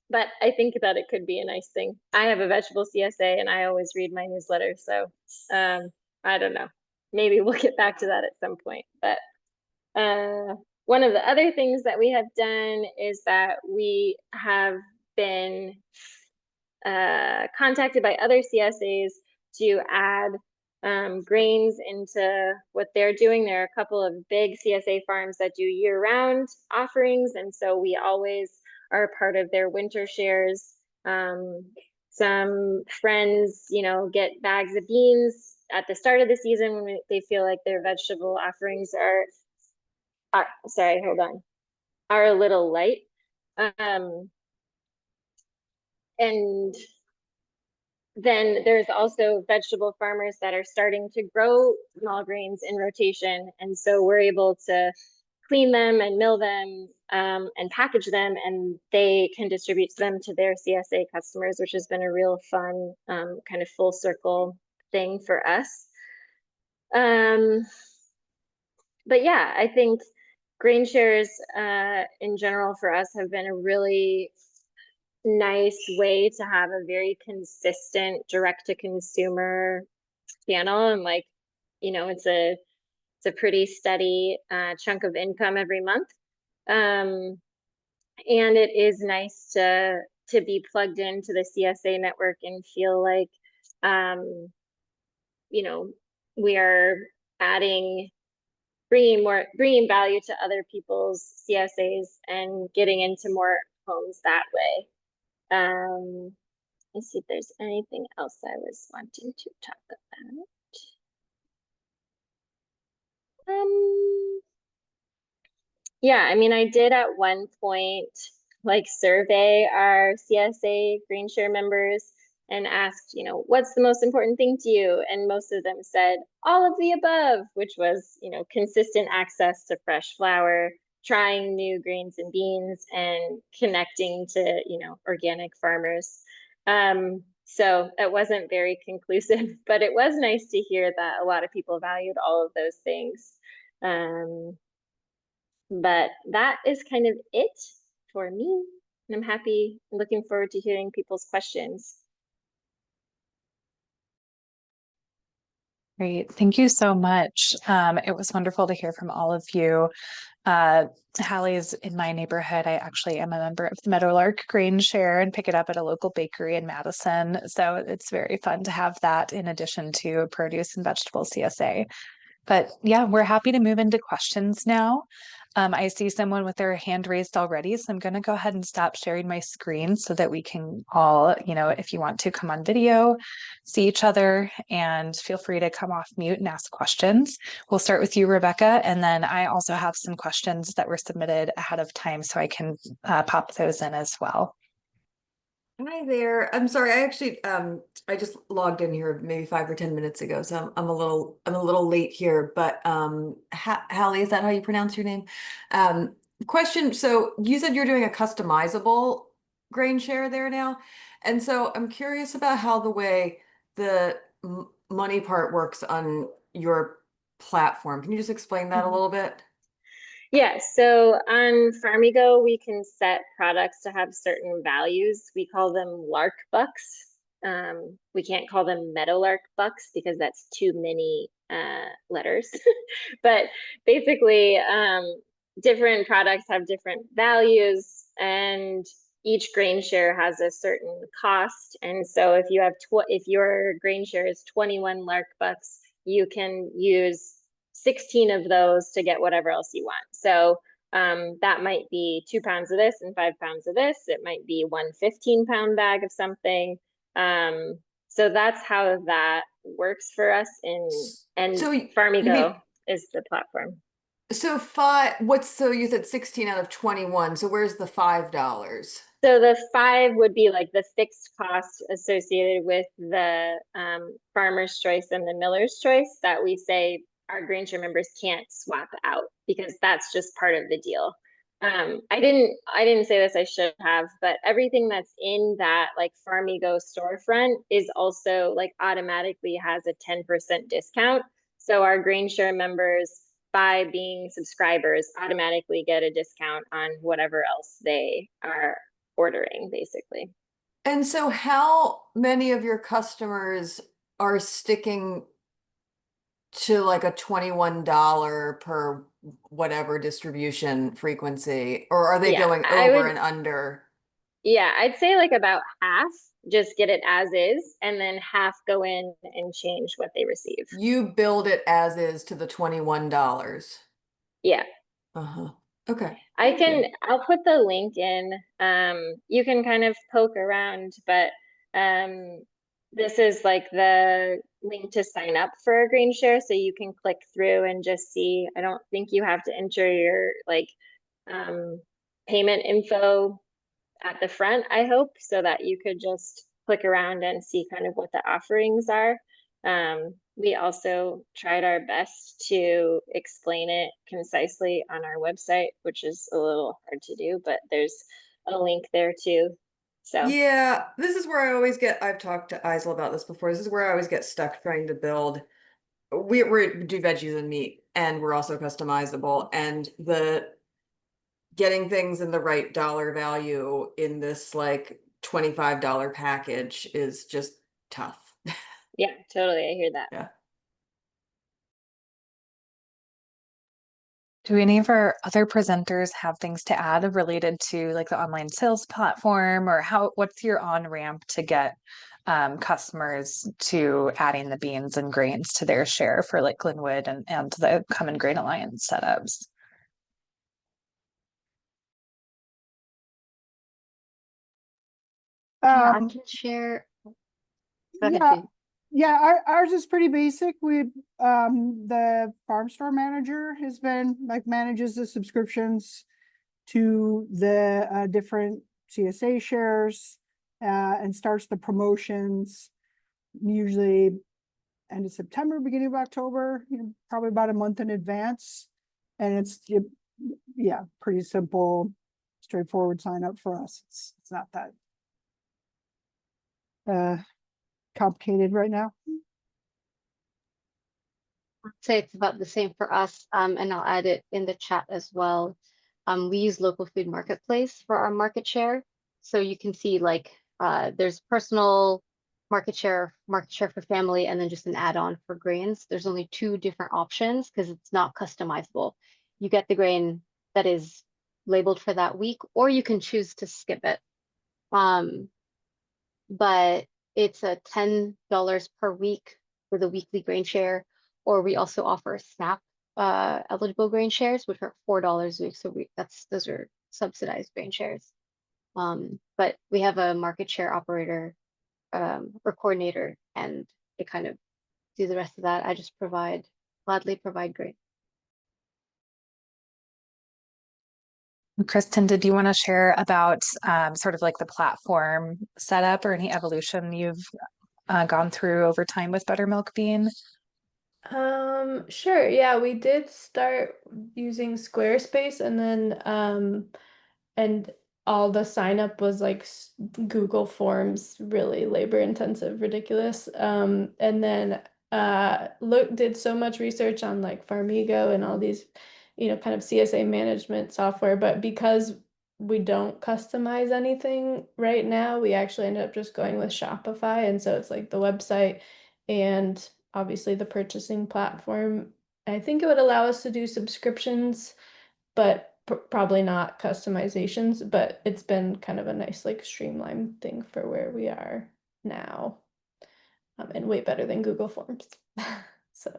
But I think that it could be a nice thing. I have a vegetable CSA and I always read my newsletter, so I don't know. Maybe we'll get back to that at some point. But one of the other things that we have done is that we have been contacted by other CSAs to add grains into what they're doing. There are a couple of big CSA farms that do year-round offerings, and so we always are a part of their winter shares. Some friends, you know, get bags of beans at the start of the season when they feel like their vegetable offerings are sorry, hold on, are a little light. And then there's also vegetable farmers that are starting to grow small grains in rotation. And so we're able to clean them and mill them and package them, and they can distribute them to their CSA customers, which has been a real fun kind of full circle thing for us. But yeah, I think grain shares in general for us have been a really nice way to have a very consistent direct to consumer channel, and like, you know, it's a pretty steady chunk of income every month. And it is nice to be plugged into the CSA network and feel like you know, we are bringing value to other people's CSAs and getting into more homes that way. Let's see if there's anything else I was wanting to talk about. Yeah, I mean, I did at one point like survey our CSA Green Share members and asked, you know, what's the most important thing to you? And most of them said all of the above, which was, you know, consistent access to fresh flour, trying new grains and beans, and connecting to, you know, organic farmers. So it wasn't very conclusive, but it was nice to hear that a lot of people valued all of those things. But that is kind of it for me. And I'm looking forward to hearing people's questions. Great. Thank you so much. It was wonderful to hear from all of you. Halee is in my neighborhood. I actually am a member of the Meadowlark Grain Share and pick it up at a local bakery in Madison. So it's very fun to have that in addition to produce and vegetable CSA. But yeah, we're happy to move into questions now. I see someone with their hand raised already, so I'm going to go ahead and stop sharing my screen so that we can all, you know, if you want to come on video, see each other, and feel free to come off mute and ask questions. We'll start with you, Rebecca, and then I also have some questions that were submitted ahead of time, so I can pop those in as well. Hi there. I'm sorry. I actually I just logged in here maybe 5 or 10 minutes ago, so I'm a little late here. But Halee, is that how you pronounce your name? Question. So you said you're doing a customizable grain share there now, and so I'm curious about how the way the money part works on your platform. Can you just explain that a little bit? Yeah, so on Farmigo, we can set products to have certain values. We call them Lark Bucks. We can't call them Meadowlark Bucks because that's too many letters. But basically, different products have different values, and each grain share has a certain cost. And so if you have if your grain share is 21 Lark Bucks, you can use 16 of those to get whatever else you want. So that might be 2 pounds of this and 5 pounds of this. It might be 1 15-pound bag of something. So that's how that works for us and So Farmigo is the platform. So you said 16 out of 21. So where's the $5? So the 5 would be like the fixed cost associated with the farmer's choice and the miller's choice that we say our grain share members can't swap out because that's just part of the deal. I didn't say this, I should have, but everything that's in that like Farmigo storefront is also like automatically has a 10% discount. So our grain share members, by being subscribers, automatically get a discount on whatever else they are ordering, basically. And so how many of your customers are sticking to like a $21 per whatever distribution frequency, or are they going over and under? Yeah, I'd say like about half just get it as is, and then half go in and change what they receive. You build it as is to the $21. Yeah. Uh-huh. Okay. I'll put the link in. You can kind of poke around, but this is like the link to sign up for a green share, so you can click through and just see. I don't think you have to enter your like payment info at the front, I hope, so that you could just click around and see kind of what the offerings are. We also tried our best to explain it concisely on our website, which is a little hard to do, but there's a link there too. So yeah, this is where I've talked to Eizel about this before. This is where I always get stuck trying to build. We do veggies and meat, and we're also customizable, and the getting things in the right dollar value in this like $25 package is just tough. yeah, totally. I hear that. Yeah. Do any of our other presenters have things to add related to like the online sales platform, or what's your on-ramp to get customers to adding the beans and grains to their share for like Glynwood and the Common Grain Alliance setups. I can share. Go ahead, Yeah, Jane. yeah, ours is pretty basic. The farm store manager has been manages the subscriptions to the different CSA shares and starts the promotions usually end of September, beginning of October, probably about a month in advance. And it's yeah, pretty simple, straightforward sign up for us. It's not that complicated right now. I'd say it's about the same for us, and I'll add it in the chat as well. We use local food marketplace for our market share. So you can see there's personal market share for family, and then just an add-on for grains. There's only 2 different options because it's not customizable. You get the grain that is labeled for that week, or you can choose to skip it. But it's a $10 per week with a weekly grain share, or we also offer SNAP eligible grain shares, which are $4 a week. So those are subsidized grain shares. But we have a market share operator or coordinator, and they kind of do the rest of that. I just gladly provide grain. Kristen, did you want to share about sort of like the platform setup or any evolution you've gone through over time with Buttermilk Bean? Sure. Yeah, we did start using Squarespace, and then and all the sign up was like Google Forms, really labor intensive, ridiculous. And then did so much research on like Farmigo and all these, kind of CSA management software, but because we don't customize anything right now, we actually ended up just going with Shopify, and so it's like the website and obviously the purchasing platform. I think it would allow us to do subscriptions, but probably not customizations, but it's been kind of a nice like streamlined thing for where we are now, and way better than Google Forms. So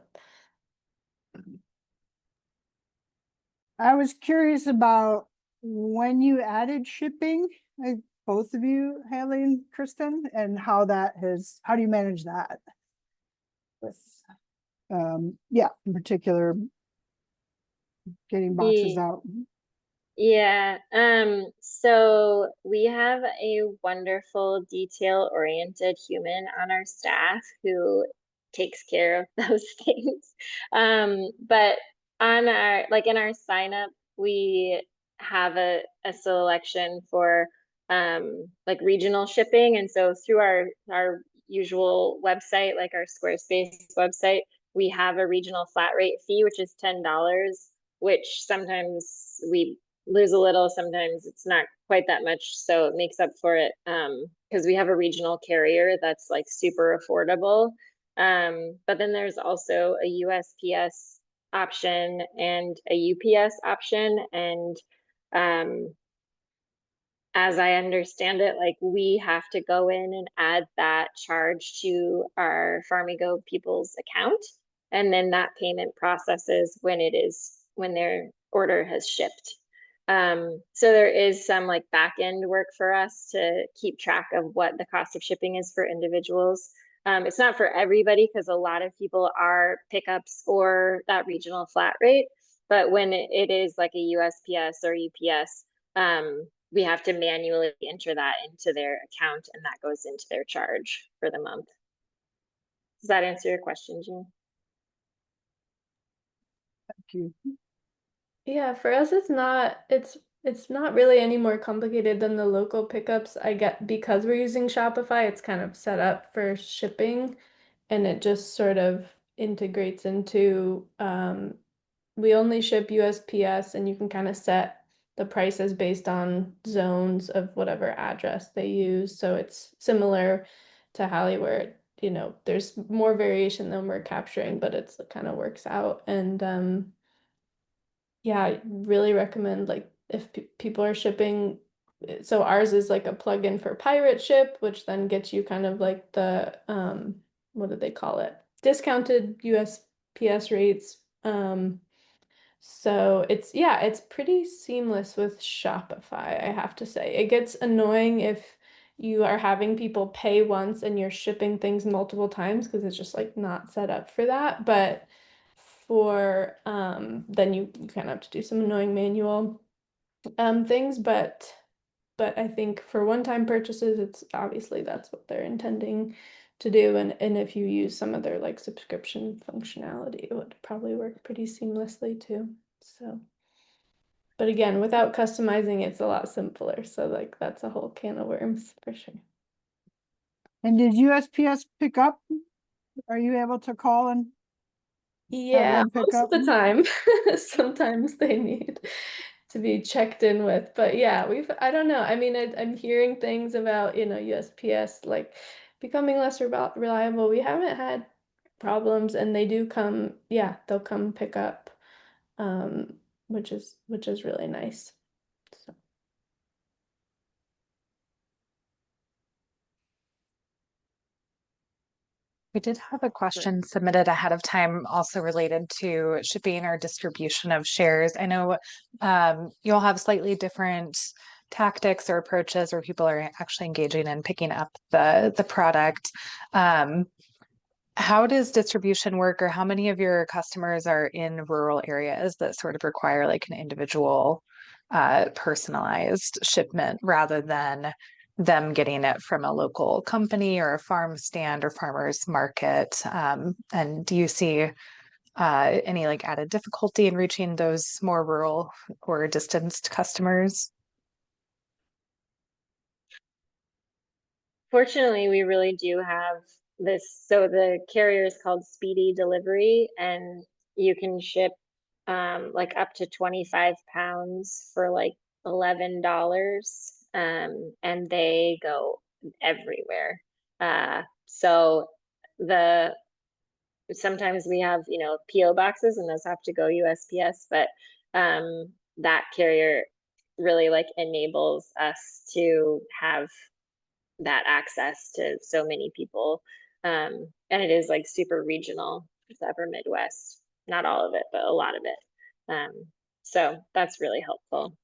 I was curious about when you added shipping, like both of you, Halee and Kristen, and how do you manage that with, in particular, getting boxes out? Yeah, so we have a wonderful detail-oriented human on our staff who takes care of those things. But on in our sign up, we have a selection for regional shipping. And so through our usual website, like our Squarespace website, we have a regional flat rate fee, which is $10, which sometimes we lose a little, sometimes it's not quite that much, so it makes up for it because we have a regional carrier that's like super affordable. But then there's also a USPS option and a UPS option, and as I understand it, like we have to go in and add that charge to our Farmigo people's account, and then that payment processes when their order has shipped. So there is some like back end work for us to keep track of what the cost of shipping is for individuals. It's not for everybody because a lot of people are pickups or that regional flat rate, but when it is like a USPS or UPS, we have to manually enter that into their account, and that goes into their charge for the month. Does that answer your question, Jean? Thank you. yeah, for us it's not really any more complicated than the local pickups. I get because we're using Shopify, it's kind of set up for shipping, and it just sort of integrates into we only ship USPS, and you can kind of set the prices based on zones of whatever address they use. So it's similar to Halee, where there's more variation than we're capturing, but it kind of works out. And yeah, I really recommend, like, if people are shipping so ours is like a plugin for pirate ship, which then gets you kind of like the what do they call it? Discounted USPS rates. So it's pretty seamless with Shopify, I have to say. It gets annoying if you are having people pay once and you're shipping things multiple times because it's just like not set up for that. But for then you kind of have to do some annoying manual things, but I think for one-time purchases, it's obviously that's what they're intending to do. And if you use some of their like subscription functionality, it would probably work pretty seamlessly too. So, but again, without customizing, it's a lot simpler. So like that's a whole can of worms for sure. And did USPS pick up? Are you able to call and have Yeah, them pick most up? of the time. Sometimes they need to be checked in with. But yeah, I don't know. I mean, I'm hearing things about, USPS like becoming less reliable. We haven't had problems, and they do come, yeah, they'll come pick up, which is really nice. So. We did have a question submitted ahead of time, also related to shipping or distribution of shares. I know you'll have slightly different tactics or approaches where people are actually engaging in picking up the product. How does distribution work, or how many of your customers are in rural areas that sort of require like an individual personalized shipment rather than them getting it from a local company or a farm stand or farmer's market? And do you see any like added difficulty in reaching those more rural or distanced customers? Fortunately, we really do have this. So the carrier is called Speedy Delivery, and you can ship like up to 25 pounds for like $11. And they go everywhere. So the sometimes we have, PO boxes and those have to go USPS, but that carrier really like enables us to have that access to so many people. And it is like super regional, it's upper Midwest, not all of it, but a lot of it. So that's really helpful.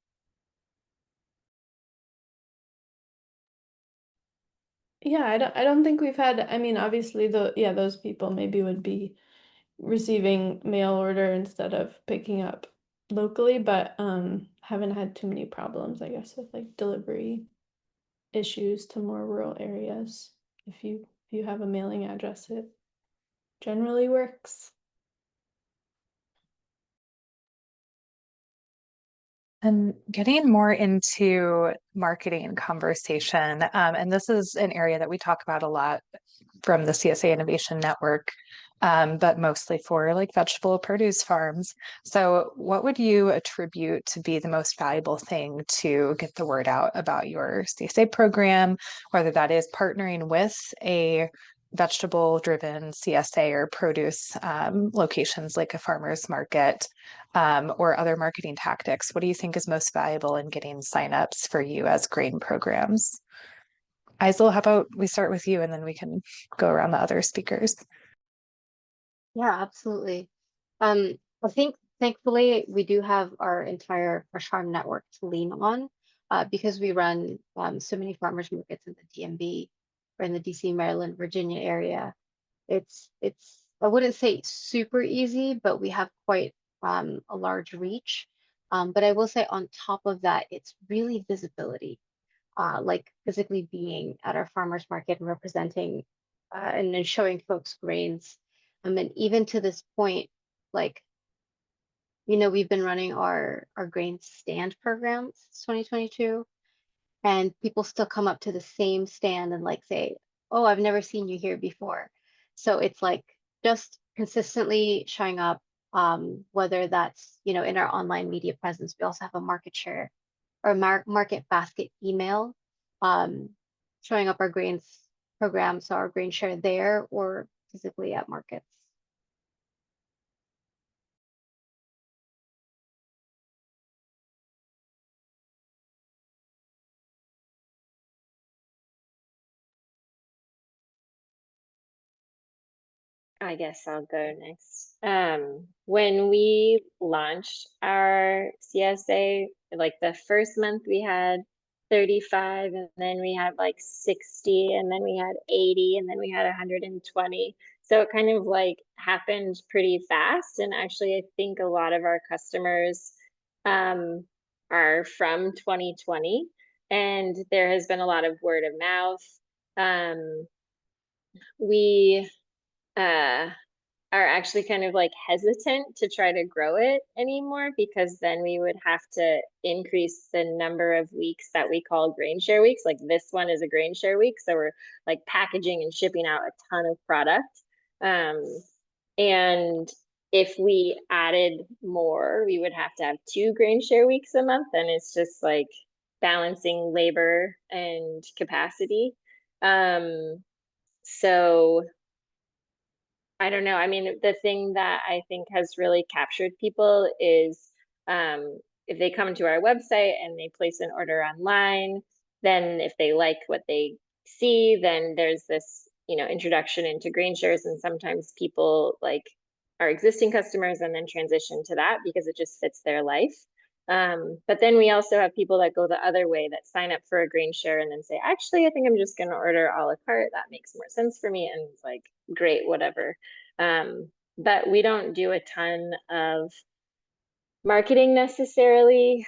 Yeah, I don't think we've had, I mean, obviously those people maybe would be receiving mail order instead of picking up locally, but haven't had too many problems, I guess, with like delivery issues to more rural areas. If you have a mailing address, it generally works. And getting more into marketing conversation, and this is an area that we talk about a lot from the CSA Innovation Network, but mostly for like vegetable produce farms. So, what would you attribute to be the most valuable thing to get the word out about your CSA program, whether that is partnering with a vegetable-driven CSA or produce locations like a farmer's market, or other marketing tactics? What do you think is most valuable in getting signups for you as grain programs? Eizel, how about we start with you and then we can go around the other speakers? Yeah, absolutely. I think thankfully we do have our entire FRESHFARM network to lean on because we run so many farmers markets in the DMV or in the DC, Maryland, Virginia area. It's I wouldn't say super easy, but we have quite a large reach. But I will say on top of that, it's really visibility, like physically being at our farmers market and representing and then showing folks grains. And even to this point, like, we've been running our grain stand program since 2022, and people still come up to the same stand and like say, "Oh, I've never seen you here before." So it's like just consistently showing up, whether that's, in our online media presence. We also have a market share or market basket email, um, showing up our grains program, so our grain share there or physically at markets. I guess I'll go next. When we launched our CSA, like the first month we had 35, and then we had like 60, and then we had 80, and then we had 120. So it kind of like happened pretty fast. And actually, I think a lot of our customers are from 2020, and there has been a lot of word of mouth. We uh are actually kind of like hesitant to try to grow it anymore, because then we would have to increase the number of weeks that we call grain share weeks. Like this one is a grain share week, so we're like packaging and shipping out a ton of product. And if we added more, we would have to have 2 grain share weeks a month, and it's just like balancing labor and capacity. So I don't know. I mean, the thing that I think has really captured people is if they come to our website and they place an order online, then if they like what they see, then there's this, introduction into grain shares. And sometimes people like our existing customers and then transition to that because it just fits their life. But then we also have people that go the other way, that sign up for a grain share and then say, actually, I think I'm just going to order a la carte. That makes more sense for me. And it's like, great, whatever. But we don't do a ton of marketing necessarily,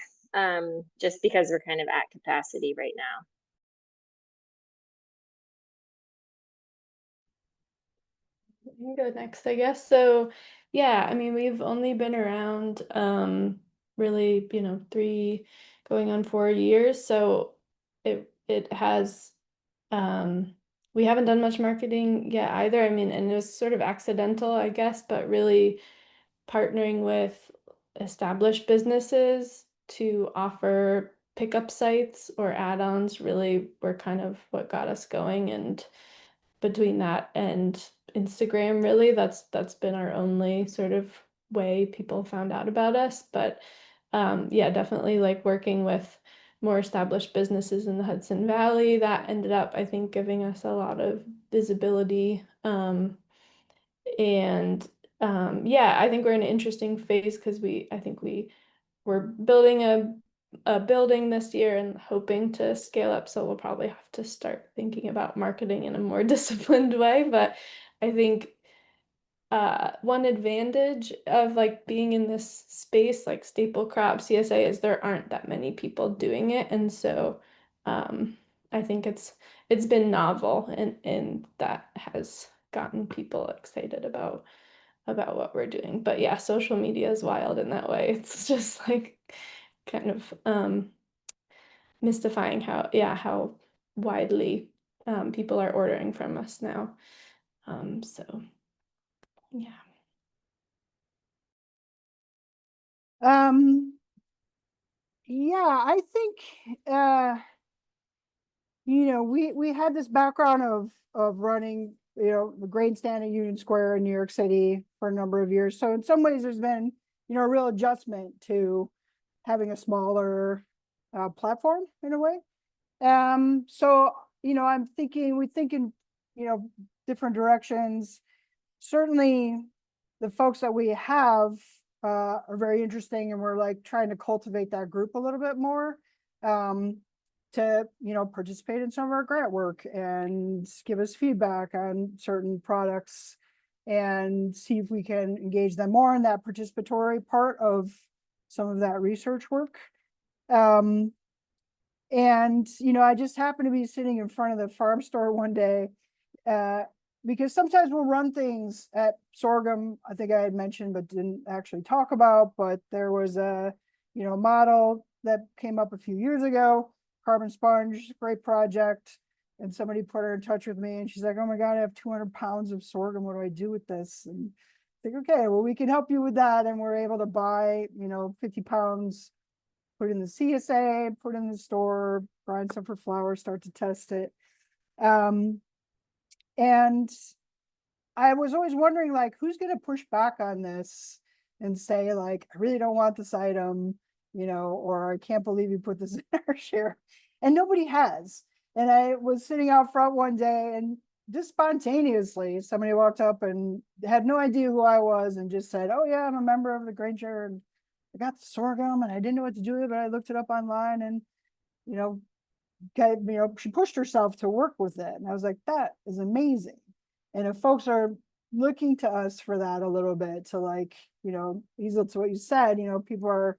just because we're kind of at capacity right now. I can go next, I guess. So yeah, I mean, we've only been around really, 3 going on 4 years. So it has we haven't done much marketing yet either. I mean, and it was sort of accidental, I guess, but really partnering with established businesses to offer pickup sites or add-ons really were kind of what got us going. And between that and Instagram, really, that's been our only sort of way people found out about us. But yeah, definitely like working with more established businesses in the Hudson Valley, that ended up, I think, giving us a lot of visibility. And yeah, I think we're in an interesting phase because I think we're building a building this year and hoping to scale up. So we'll probably have to start thinking about marketing in a more disciplined way. But I think one advantage of like being in this space, like staple crop CSA, is there aren't that many people doing it. And so I think it's been novel, and that has gotten people excited about what we're doing. But yeah, social media is wild in that way. It's just like kind of mystifying how widely people are ordering from us now. So yeah. Yeah, I think we had this background of running, the grain stand at Union Square in New York City for a number of years. So in some ways there's been, a real adjustment to having a smaller platform in a way. So, I'm thinking, we think in, different directions. Certainly the folks that we have are very interesting, and we're like trying to cultivate that group a little bit more. To participate in some of our grant work and give us feedback on certain products, and see if we can engage them more in that participatory part of some of that research work. And I just happened to be sitting in front of the farm store one day, because sometimes we'll run things at sorghum, I think I had mentioned but didn't actually talk about, but there was a model that came up a few years ago, carbon sponge, great project. And somebody put her in touch with me, and she's like, oh my God, I have 200 pounds of sorghum. What do I do with this? And I think, okay, well, we can help you with that. And we're able to buy, 50 pounds, put in the CSA, put in the store, grind some for flour, start to test it. And I was always wondering, like, who's going to push back on this and say, like, I really don't want this item, or I can't believe you put this in our share. And nobody has. And I was sitting out front one day, and just spontaneously, somebody walked up and had no idea who I was and just said, "Oh yeah, I'm a member of the grain share and I got the sorghum and I didn't know what to do with it, but I looked it up online and you know, she pushed herself to work with it." And I was like, that is amazing. And if folks are looking to us for that a little bit, to like, Eizel, to what you said, people are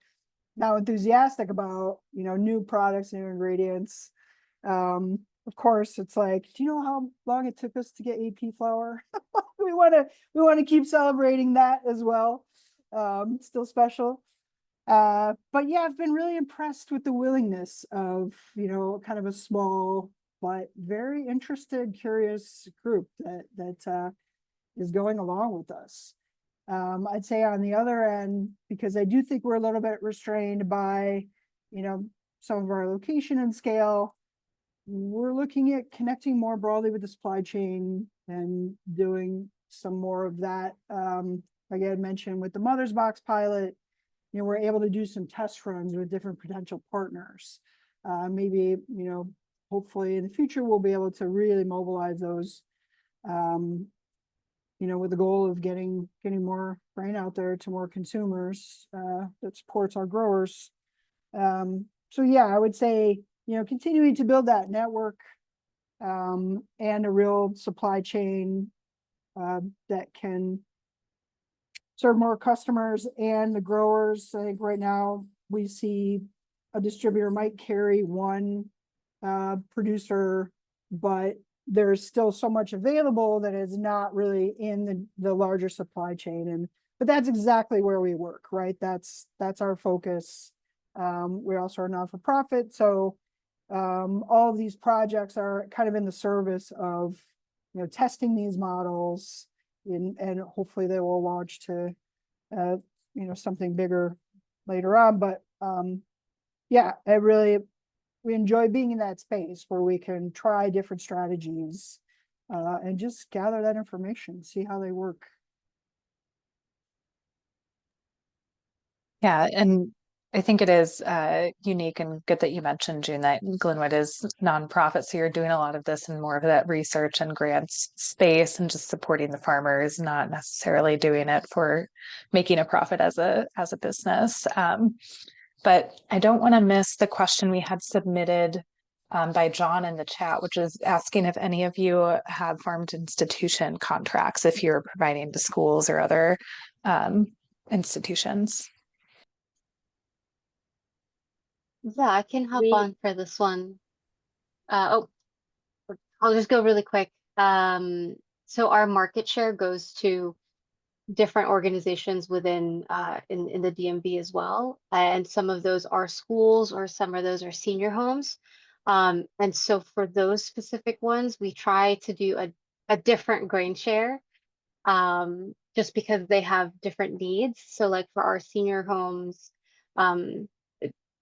now enthusiastic about, new products, new ingredients. Of course, it's like, do you know how long it took us to get AP flour? we want to keep celebrating that as well. It's still special. But yeah, I've been really impressed with the willingness of, kind of a small but very interested, curious group that is going along with us. I'd say on the other end, because I do think we're a little bit restrained by, some of our location and scale, we're looking at connecting more broadly with the supply chain and doing some more of that. Like I had mentioned with the Mother's Box pilot, we're able to do some test runs with different potential partners. Maybe, hopefully in the future, we'll be able to really mobilize those, with the goal of getting more grain out there to more consumers that supports our growers. So yeah, I would say, continuing to build that network and a real supply chain that can serve more customers and the growers. I think right now we see a distributor might carry one producer, but there's still so much available that is not really in the larger supply chain. But that's exactly where we work, right? That's our focus. We also are not-for-profit, so all of these projects are kind of in the service of testing these models, and hopefully they will launch to something bigger later on. But yeah, we enjoy being in that space where we can try different strategies and just gather that information, see how they work. Yeah, and I think it is unique and good that you mentioned, June, that Glynwood is nonprofit. So you're doing a lot of this in more of that research and grants space and just supporting the farmers, not necessarily doing it for making a profit as a business. But I don't want to miss the question we had submitted by John in the chat, which is asking if any of you have farm to institution contracts, if you're providing to schools or other institutions. Yeah, I can hop on for this one. I'll just go really quick. So our market share goes to different organizations within in the DMV as well, and some of those are schools or some of those are senior homes. And so for those specific ones, we try to do a different grain share, just because they have different needs. So like for our senior homes,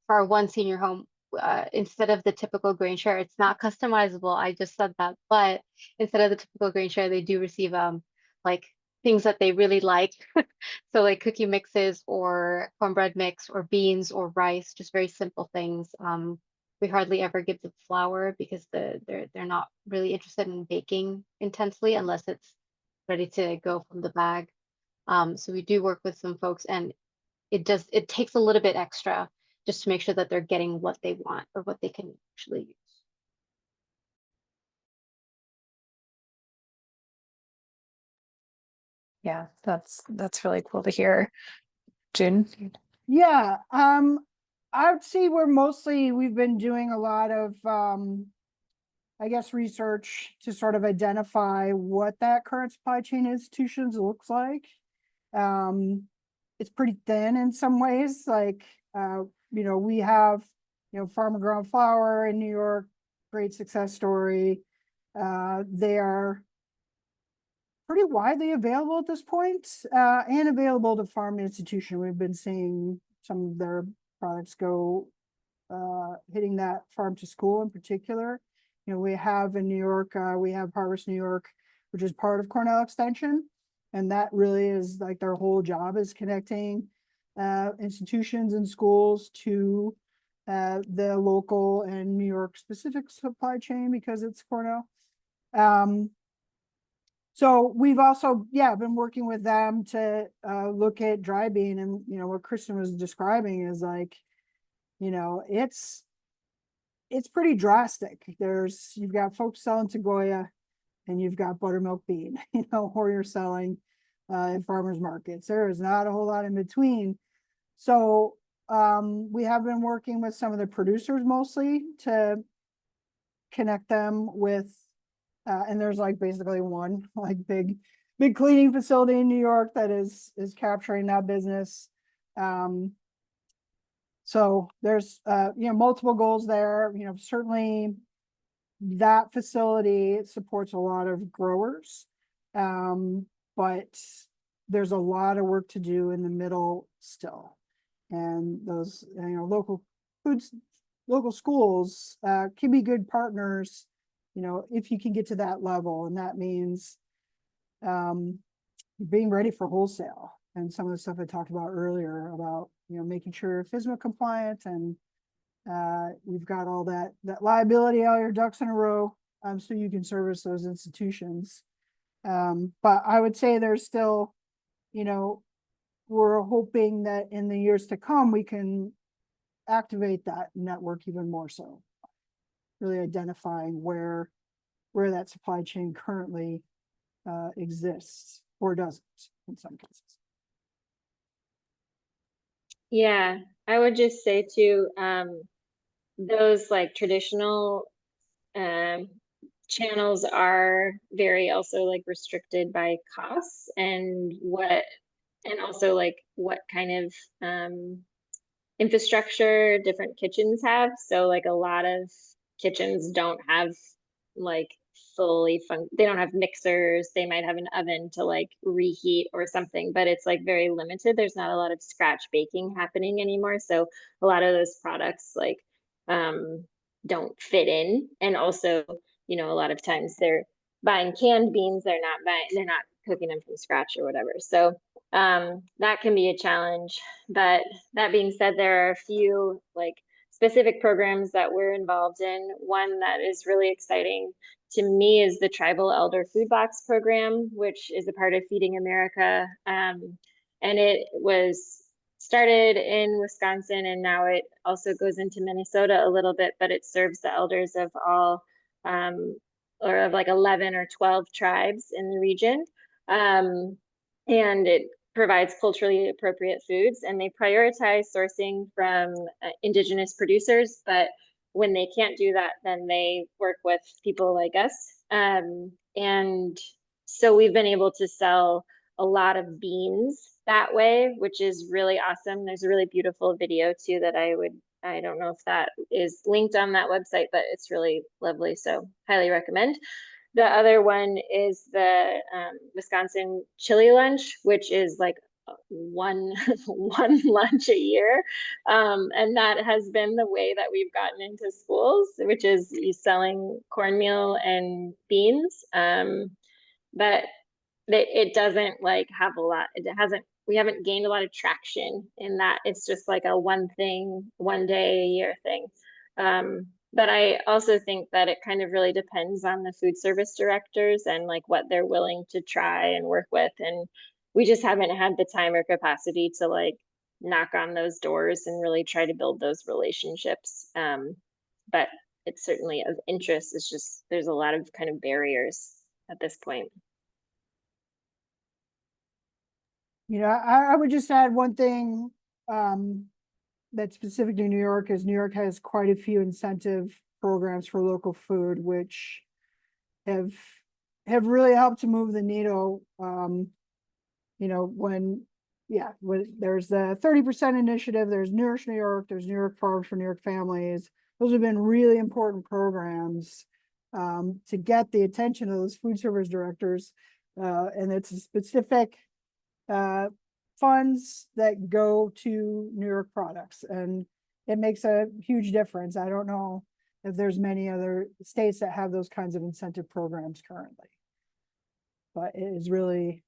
for our one senior home, instead of the typical grain share, it's not customizable. I just said that, but instead of the typical grain share, they do receive like things that they really like. So like cookie mixes or cornbread mix or beans or rice, just very simple things. We hardly ever give them flour because they're not really interested in baking intensely unless it's ready to go from the bag. So we do work with some folks, and it takes a little bit extra just to make sure that they're getting what they want or what they can actually use. Yeah, that's really cool to hear. June? Yeah, I would say we've been doing a lot of I guess research to sort of identify what that current supply chain institutions looks like. It's pretty thin in some ways. Like we have farmer grown flour in New York, great success story. They are pretty widely available at this point, and available to farm institution. We've been seeing some of their products go hitting that farm to school in particular. We have in New York, we have Harvest New York, which is part of Cornell Extension. And that really is like their whole job is connecting institutions and schools to the local and New York specific supply chain because it's Cornell. So we've also, been working with them to look at dry bean, and what Kristen was describing is like, it's pretty drastic. You've got folks selling to Goya, and you've got buttermilk bean, or you're selling in farmers markets. There is not a whole lot in between. So we have been working with some of the producers mostly to connect them with, and there's like basically one like big cleaning facility in New York that is capturing that business. So there's multiple goals there. Certainly that facility supports a lot of growers, but there's a lot of work to do in the middle still. And those local schools can be good partners, if you can get to that level. And that means being ready for wholesale, and some of the stuff I talked about earlier about making sure FSMA compliant, and you've got all that liability, all your ducks in a row, so you can service those institutions. But I would say there's still, we're hoping that in the years to come, we can activate that network even more so, really identifying where that supply chain currently exists or doesn't in some cases. Yeah, I would just say too, those like traditional channels are very also like restricted by costs and also like what kind of infrastructure different kitchens have. So like a lot of kitchens don't have like they don't have mixers. They might have an oven to like reheat or something, but it's like very limited. There's not a lot of scratch baking happening anymore. So a lot of those products like don't fit in. And also, a lot of times they're buying canned beans. They're not cooking them from scratch or whatever. So that can be a challenge. But that being said, there are a few like specific programs that we're involved in. One that is really exciting to me is the Tribal Elder Food Box Program, which is a part of Feeding America. And it was started in Wisconsin, and now it also goes into Minnesota a little bit, but it serves the elders of all or of like 11 or 12 tribes in the region. And it provides culturally appropriate foods, and they prioritize sourcing from indigenous producers. But when they can't do that, then they work with people like us. And so we've been able to sell a lot of beans that way, which is really awesome. There's a really beautiful video too that I don't know if that is linked on that website, but it's really lovely. So highly recommend. The other one is the Wisconsin chili lunch, which is like one lunch a year. And that has been the way that we've gotten into schools, which is selling cornmeal and beans. But it doesn't like have a lot. We haven't gained a lot of traction in that. It's just like a one day a year thing. But I also think that it kind of really depends on the food service directors and like what they're willing to try and work with. And we just haven't had the time or capacity to like knock on those doors and really try to build those relationships. But it's certainly of interest. It's just there's a lot of kind of barriers at this point. I would just add one thing that's specific to New York is New York has quite a few incentive programs for local food, which have really helped to move the needle. When there's the 30% initiative, there's Nourish New York, there's New York Farms for New York Families. Those have been really important programs to get the attention of those food service directors. And it's a specific funds that go to New York products, and it makes a huge difference. I don't know if there's many other states that have those kinds of incentive programs currently, but it is really,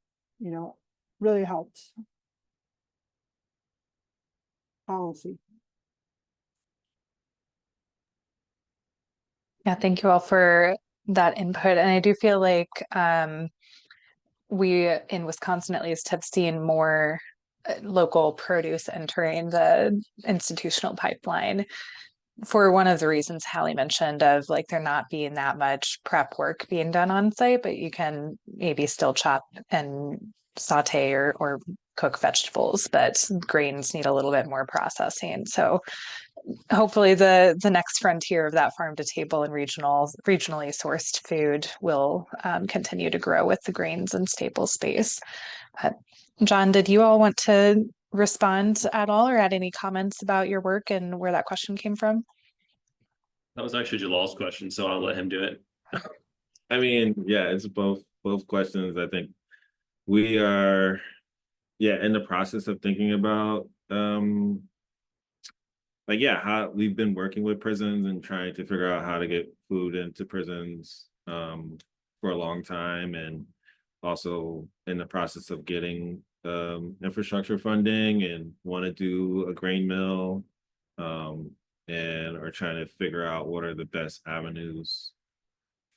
really helped policy. Yeah, thank you all for that input. And I do feel like we in Wisconsin at least have seen more local produce entering the institutional pipeline for one of the reasons Halee mentioned of like there not being that much prep work being done on site, but you can maybe still chop and saute or cook vegetables, but grains need a little bit more processing. So hopefully the next frontier of that farm to table and regionally sourced food will continue to grow with the grains and staple space. John, did you all want to respond at all or add any comments about your work and where that question came from? That was actually Jalal's question, so I'll let him do it. I mean, yeah, it's both questions. I think we are, in the process of thinking about, how we've been working with prisons and trying to figure out how to get food into prisons for a long time, and also in the process of getting infrastructure funding and want to do a grain mill, and are trying to figure out what are the best avenues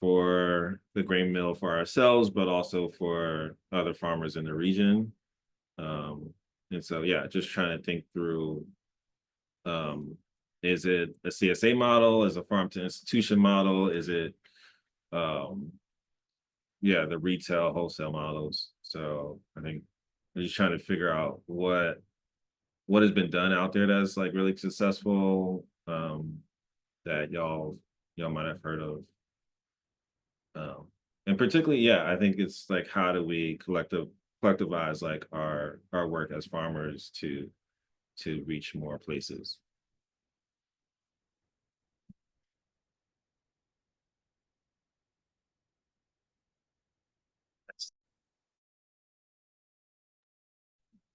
for the grain mill for ourselves, but also for other farmers in the region. And so, just trying to think through, is it a CSA model? Is a farm to institution model? Is it, the retail wholesale models? So I think I'm just trying to figure out what has been done out there that's like really successful, that y'all might have heard of. And particularly, I think it's like, how do we collectivize like our work as farmers to reach more places?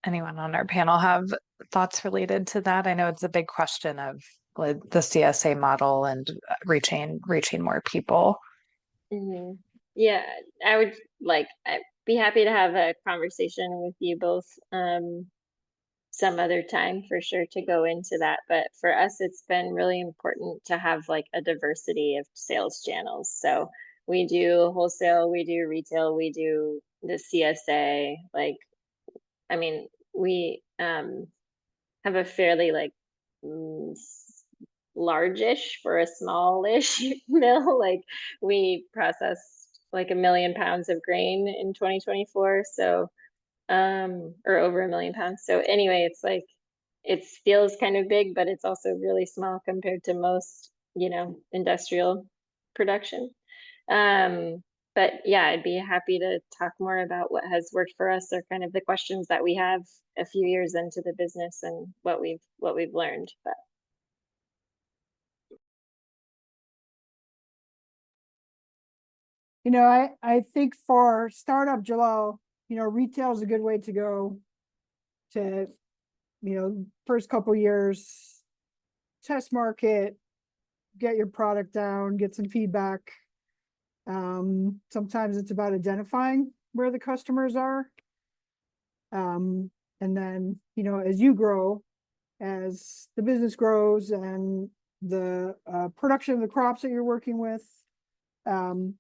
Anyone on our panel have thoughts related to that? I know it's a big question of like, the CSA model and reaching more people. Yeah, I'd be happy to have a conversation with you both some other time for sure to go into that. But for us, it's been really important to have like a diversity of sales channels. So we do wholesale, we do retail, we do the CSA. Like, I mean, we have a fairly like large-ish for a smallish mill. Like we processed like 1 million pounds of grain in 2024. So or over 1 million pounds. So anyway, it's like it feels kind of big, but it's also really small compared to most, industrial production. But I'd be happy to talk more about what has worked for us, or kind of the questions that we have a few years into the business and what we've learned. But I think for startup, Jalal, retail is a good way to go to, first couple years, test market, get your product down, get some feedback. Sometimes it's about identifying where the customers are. And then, as you grow, as the business grows and the production of the crops that you're working with, then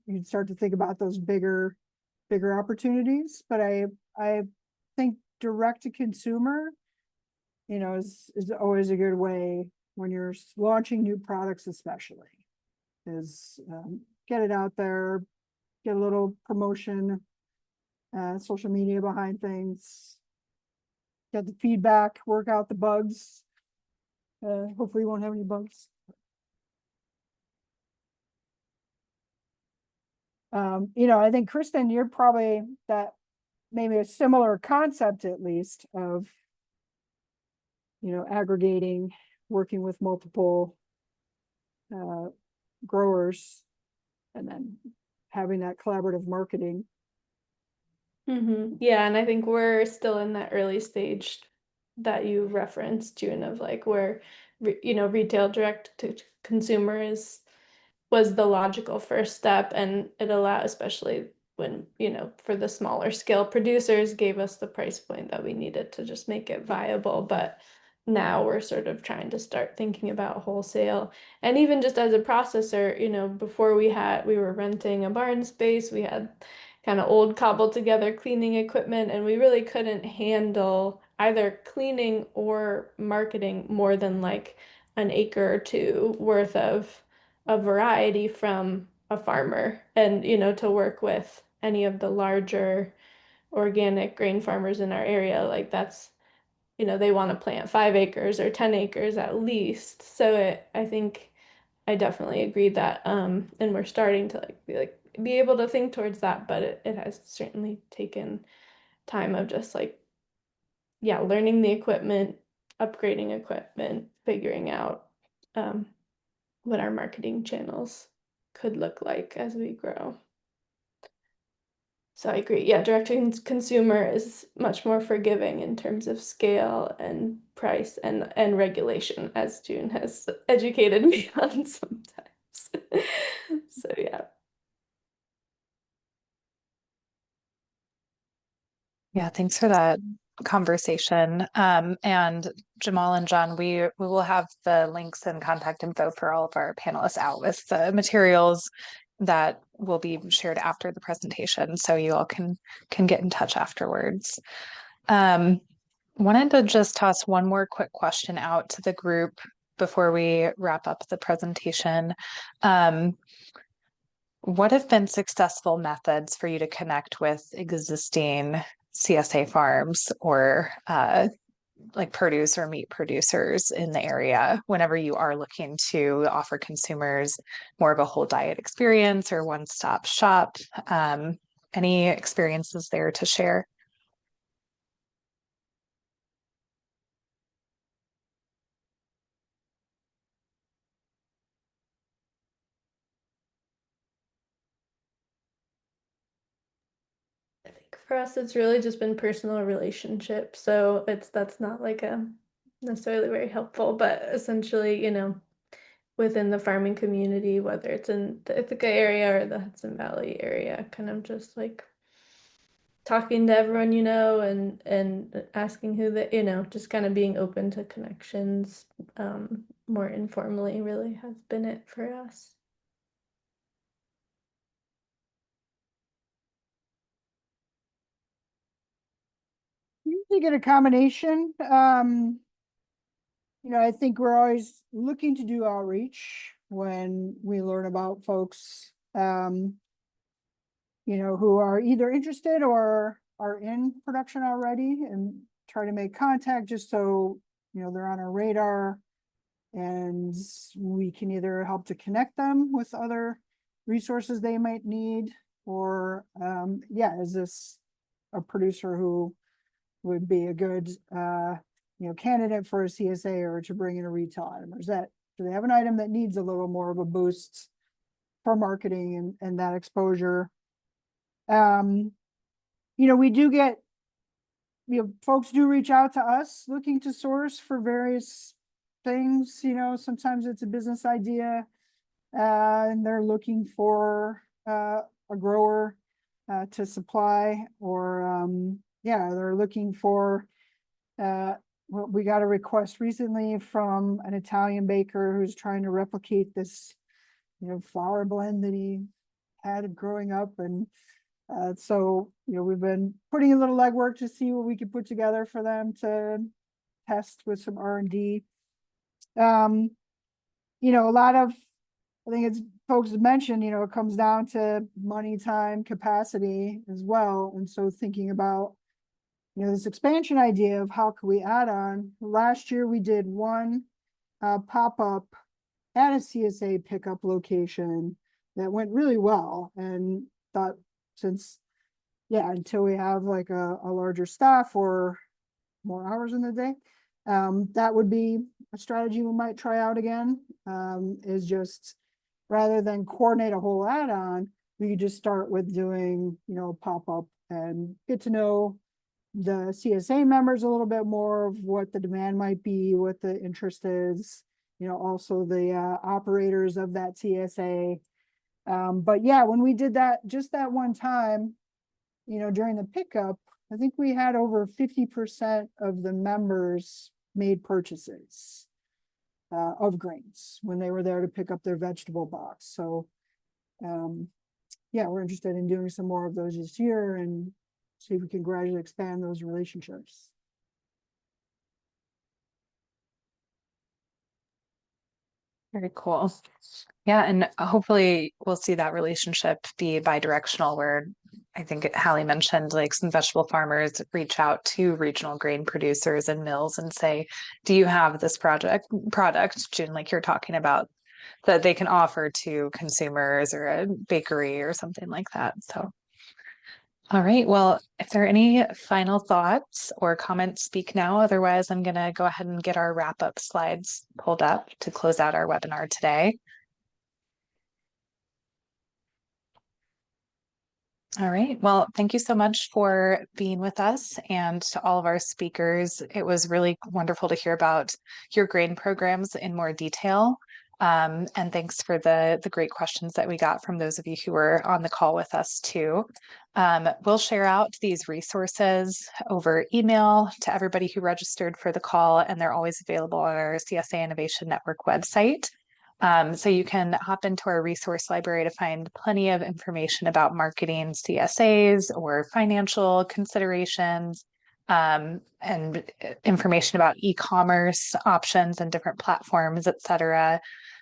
you'd start to think about those bigger opportunities. But I think direct to consumer, is always a good way when you're launching new products, especially, is get it out there, get a little promotion, social media behind things, get the feedback, work out the bugs. Hopefully you won't have any bugs. I think Kristen, you're probably that maybe a similar concept, at least, of aggregating, working with multiple growers, and then having that collaborative marketing. Yeah, and I think we're still in that early stage that you referenced, June, of like where retail direct to consumer was the logical first step, and it allowed, especially when for the smaller scale producers, gave us the price point that we needed to just make it viable. But now we're sort of trying to start thinking about wholesale. And even just as a processor, you know, before we were renting a barn space, we had kind of old cobbled together cleaning equipment, and we really couldn't handle either cleaning or marketing more than like an acre or two worth of a variety from a farmer. And, you know, to work with any of the larger organic grain farmers in our area, like that's, you know, they want to plant 5 acres or 10 acres at least. So I think I definitely agree that, and we're starting to be able to think towards that, but it has certainly taken time of just like, yeah, learning the equipment, upgrading equipment, figuring out what our marketing channels could look like as we grow. So I agree. Yeah, direct to consumer is much more forgiving in terms of scale and price and regulation, as June has educated me on sometimes. So yeah. Yeah, thanks for that conversation. And Jamal and John, we will have the links and contact info for all of our panelists out with the materials that will be shared after the presentation, so you all can get in touch afterwards. Wanted to just toss one more quick question out to the group before we wrap up the presentation. What have been successful methods for you to connect with existing CSA farms or like produce or meat producers in the area whenever you are looking to offer consumers more of a whole diet experience or one-stop shop? Any experiences there to share? I think for us, it's really just been personal relationship. So that's not like a necessarily very helpful, but essentially, you know, within the farming community, whether it's in the Ithaca area or the Hudson Valley area, kind of just like talking to everyone, you know, and asking who the, you know, just kind of being open to connections, more informally really has been it for us. Usually get a combination. You know, I think we're always looking to do outreach when we learn about folks, you know, who are either interested or are in production already, and try to make contact just so, you know, they're on our radar and we can either help to connect them with other resources they might need, or yeah, is this a producer who would be a good you know, candidate for a CSA or to bring in a retail item? Or do they have an item that needs a little more of a boost for marketing and that exposure? You know, we do get, you know, folks do reach out to us looking to source for various things. You know, sometimes it's a business idea and they're looking for a grower to supply, or yeah, they're looking for well, we got a request recently from an Italian baker who's trying to replicate this, you know, flour blend that he had growing up. And so, you know, we've been putting a little legwork to see what we could put together for them to test with some R&D. You know, a lot of, I think it's folks mentioned, you know, it comes down to money, time, capacity as well. And so thinking about, you know, this expansion idea of how can we add on. Last year we did one pop-up at a CSA pickup location that went really well, and thought, since, yeah, until we have like a larger staff or more hours in the day, that would be a strategy we might try out again, is just rather than coordinate a whole add-on, we could just start with doing, you know, pop-up and get to know the CSA members a little bit more of what the demand might be, what the interest is, you know, also the operators of that CSA. But yeah, when we did that, just that one time, you know, during the pickup, I think we had over 50% of the members made purchases of grains when they were there to pick up their vegetable box. So, yeah, we're interested in doing some more of those this year and see if we can gradually expand those relationships. Very cool. Yeah, and hopefully we'll see that relationship be bi-directional, where I think Halee mentioned like some vegetable farmers reach out to regional grain producers and mills and say, do you have this product, June, like you're talking about, that they can offer to consumers or a bakery or something like that. So, all right. Well, if there are any final thoughts or comments, speak now. Otherwise, I'm going to go ahead and get our wrap-up slides pulled up to close out our webinar today. All right. Well, thank you so much for being with us, and to all of our speakers. It was really wonderful to hear about your grain programs in more detail. And thanks for the great questions that we got from those of you who were on the call with us too. We'll share out these resources over email to everybody who registered for the call, and they're always available on our CSA Innovation Network website. So you can hop into our resource library to find plenty of information about marketing CSAs or financial considerations, and information about e-commerce options and different platforms, et cetera.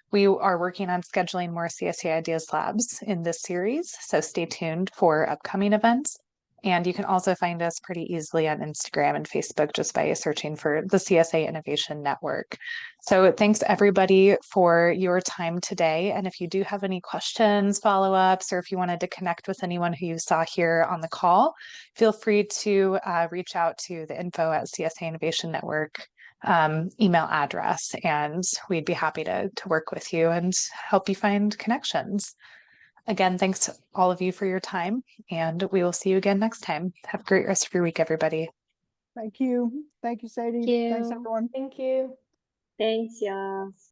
We are working on scheduling more CSA Ideas Labs in this series, so stay tuned for upcoming events. And you can also find us pretty easily on Instagram and Facebook just by searching for the CSA Innovation Network. So thanks everybody for your time today. And if you do have any questions, follow-ups, or if you wanted to connect with anyone who you saw here on the call, feel free to reach out to the info@CSA Innovation Network email address, and we'd be happy to work with you and help you find connections. Again, thanks to all of you for your time, and we will see you again next time. Have a great rest of your week, everybody. Thank you. Thank you, Sadie. Thank you. Thanks, everyone. Thank you. Thanks, y'all.